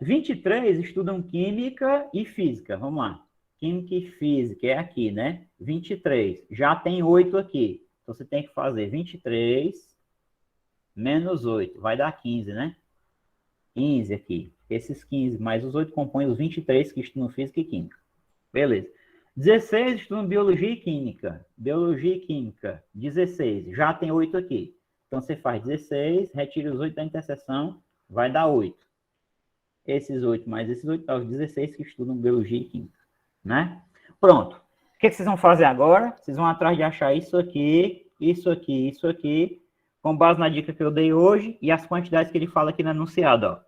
23 estudam química e física. Vamos lá. Química e física é aqui, né? 23. Já tem 8 aqui. Então, você tem que fazer 23 menos 8. Vai dar 15, né? 15 aqui. Esses 15 mais os 8 compõem os 23 que estudam física e química. Beleza. 16 estudam biologia e química. Biologia e química, 16. Já tem 8 aqui. Então, você faz 16, retira os 8 da interseção, vai dar 8. Esses 8 mais esses 8 dá os 16 que estudam biologia e química, né? Pronto. O que vocês vão fazer agora? Vocês vão atrás de achar isso aqui, isso aqui, isso aqui, com base na dica que eu dei hoje e as quantidades que ele fala aqui no enunciado, ó.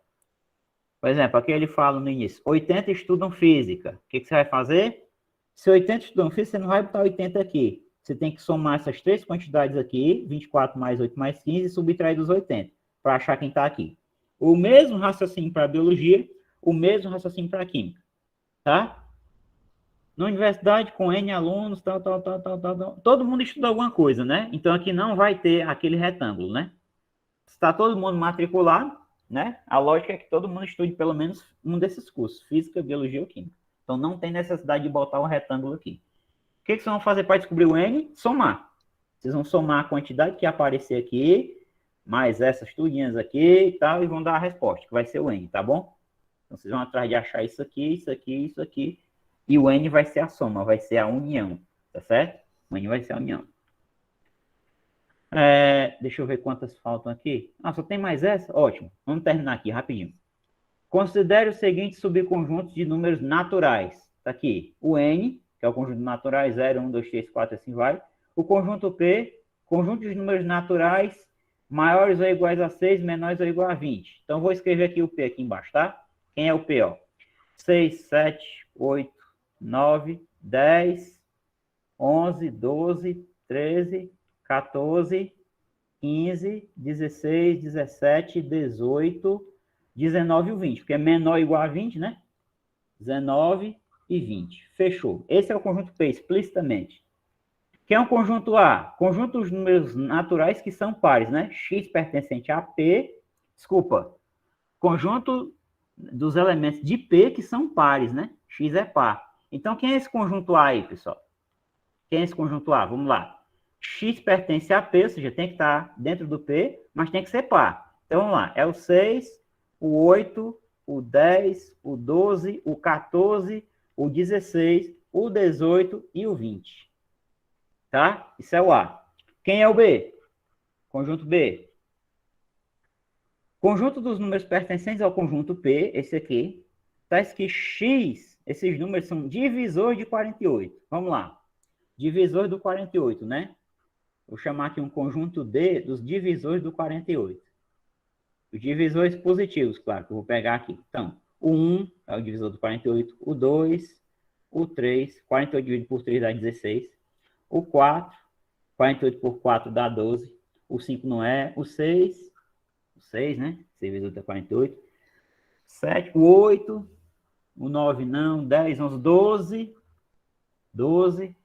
Por exemplo, aqui ele fala no início, 80 estudam física. O que você vai fazer? Se 80 estudam física, você não vai botar 80 aqui. Você tem que somar essas três quantidades aqui, 24 mais 8 mais 15, e subtrair dos 80, para achar quem está aqui. O mesmo raciocínio para a biologia, o mesmo raciocínio para a química, tá? Na universidade, com N alunos, tal. Todo mundo estuda alguma coisa, né? Então, aqui não vai ter aquele retângulo, né? Está todo mundo matriculado, né? A lógica é que todo mundo estude pelo menos um desses cursos, física, biologia ou química. Então, não tem necessidade de botar o retângulo aqui. O que vocês vão fazer para descobrir o N? Somar. Vocês vão somar a quantidade que aparecer aqui, mais essas tudinhas aqui e tal, e vão dar a resposta, que vai ser o N, tá bom? Então, vocês vão atrás de achar isso aqui, isso aqui, isso aqui, e o N vai ser a soma, vai ser a união, tá certo? O N vai ser a união. Deixa eu ver quantas faltam aqui. Ah, só tem mais essa? Ótimo. Vamos terminar aqui rapidinho. Considere os seguintes subconjuntos de números naturais. Está aqui o N, que é o conjunto naturais, 0, 1, 2, 3, 4, assim vai. O conjunto P, conjunto de números naturais maiores ou iguais a 6, menores ou iguais a 20. Então, vou escrever aqui o P aqui embaixo, tá? Quem é o P, ó? 6, 7, 8, 9, 10, 11, 12, 13, 14, 15, 16, 17, 18, 19 e 20, porque é menor ou igual a 20, né? 19 e 20. Fechou. Esse é o conjunto P, explicitamente. Quem é o conjunto A? Conjunto dos números naturais que são pares, né? X pertencente a P, desculpa, conjunto dos elementos de P que são pares, né? X é par. Então, quem é esse conjunto A aí, pessoal? Quem é esse conjunto A? Vamos lá. X pertence a P, ou seja, tem que estar dentro do P, mas tem que ser par. Então, vamos lá. É o 6, o 8, o 10, o 12, o 14, o 16, o 18 e o 20. Tá? Isso é o A. Quem é o B? Conjunto B. Conjunto dos números pertencentes ao conjunto P, esse aqui. Tá escrito X, esses números são divisores de 48. Vamos lá. Divisores do 48, né? Vou chamar aqui um conjunto D dos divisores do 48. Os divisores positivos, claro, que eu vou pegar aqui. Então, o 1 é o divisor do 48, o 2, o 3, 48 dividido por 3 dá 16, o 4, 48 por 4 dá 12, o 5 não é, o 6, né? 6 vezes 8 é 48, 7, o 8, o 9 não, 10, 11, 12,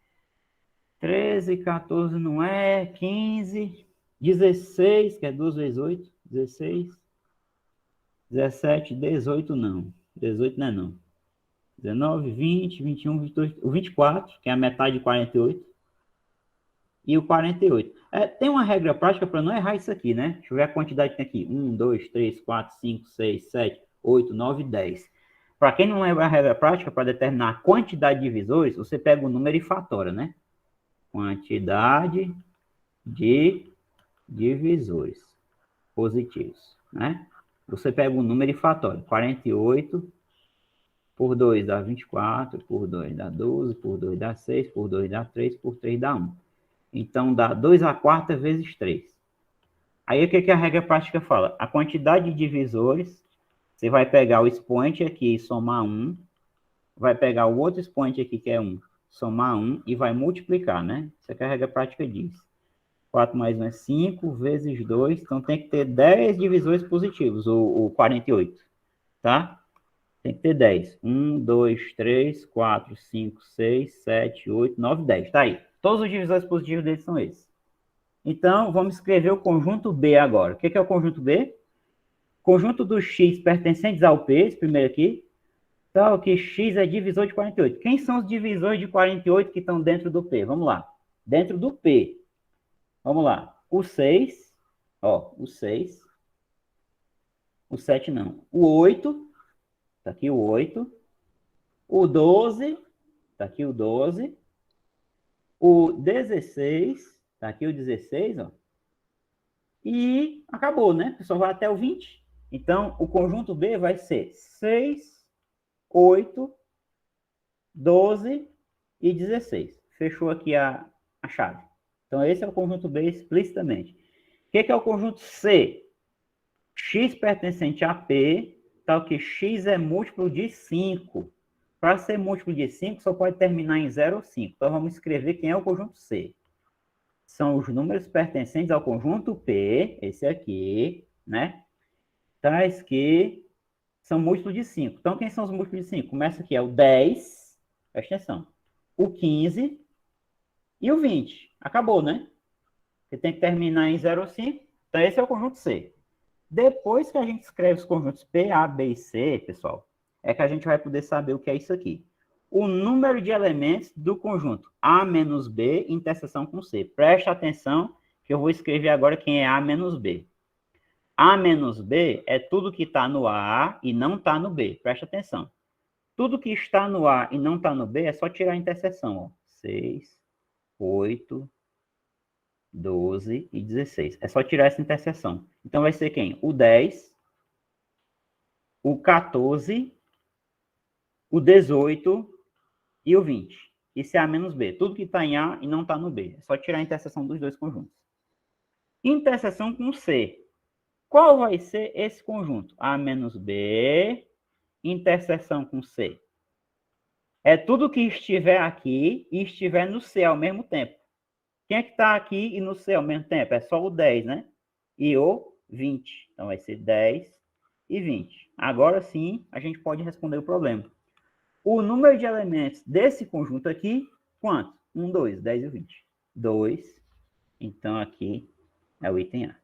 13, 14 não é, 15, 16, que é 2 vezes 8, 16, 17, 18 não, 18 não é não, 19, 20, 21, 22, o 24, que é a metade de 48, e o 48. Tem uma regra prática para não errar isso aqui, né? Deixa eu ver a quantidade que tem aqui, 1, 2, 3, 4, 5, 6, 7, 8, 9, 10. Para quem não lembra a regra prática, para determinar a quantidade de divisores, você pega o número e fatora, né? Quantidade de divisores positivos, né? Você pega o número e fatora. 48 por 2 dá 24, por 2 dá 12, por 2 dá 6, por 2 dá 3, por 3 dá 1. Então, dá 2 a quarta vezes 3. Aí, o que a regra prática fala? A quantidade de divisores, você vai pegar o expoente aqui e somar 1, vai pegar o outro expoente aqui, que é 1, somar 1 e vai multiplicar, né? Isso é que a regra prática diz. 4 mais 1 é 5, vezes 2, então tem que ter 10 divisores positivos, o 48, tá? Tem que ter 10. 1, 2, 3, 4, 5, 6, 7, 8, 9, 10. Tá aí. Todos os divisores positivos deles são esses. Então, vamos escrever o conjunto B agora. O que é o conjunto B? Conjunto dos X pertencentes ao P, esse primeiro aqui. Então, que X é divisor de 48. Quem são os divisores de 48 que estão dentro do P? Vamos lá. Dentro do P. Vamos lá. O 6. Ó, o 6. O 7 não. O 8. Tá aqui o 8. O 12. Está aqui o 12. O 16, está aqui o 16, ó. E acabou, né? Só vai até o 20. Então, o conjunto B vai ser 6, 8, 12 e 16. Fechou aqui a chave. Então, esse é o conjunto B explicitamente. O que é o conjunto C? X pertencente a P, tal que X é múltiplo de 5. Para ser múltiplo de 5, só pode terminar em 0 ou 5. Então, vamos escrever quem é o conjunto C. São os números pertencentes ao conjunto P, esse aqui, né? Tais que são múltiplos de 5. Então, quem são os múltiplos de 5? Começa aqui, é o 10, presta atenção, o 15 e o 20. Acabou, né? Você tem que terminar em 0 ou 5. Então, esse é o conjunto C. Depois que a gente escreve os conjuntos P, A, B e C, pessoal, é que a gente vai poder saber o que é isso aqui. O número de elementos do conjunto A menos B, interseção com C. Preste atenção que eu vou escrever agora quem é A menos B. A menos B é tudo que está no A e não está no B. Preste atenção. Tudo que está no A e não está no B é só tirar a interseção. Ó. 6, 8, 12 e 16. É só tirar essa interseção. Então, vai ser quem? O 10, o 14, o 18 e o 20. Isso é A menos B. Tudo que está em A e não está no B. É só tirar a interseção dos dois conjuntos. Interseção com C. Qual vai ser esse conjunto? A menos B, interseção com C. É tudo que estiver aqui e estiver no C ao mesmo tempo. Quem é que está aqui e no C ao mesmo tempo? É só o 10, né? E o 20. Então, vai ser 10 e 20. Agora sim, a gente pode responder o problema. O número de elementos desse conjunto aqui, quanto? 1, 2, 10 e 20. 2. Então, aqui é o item A.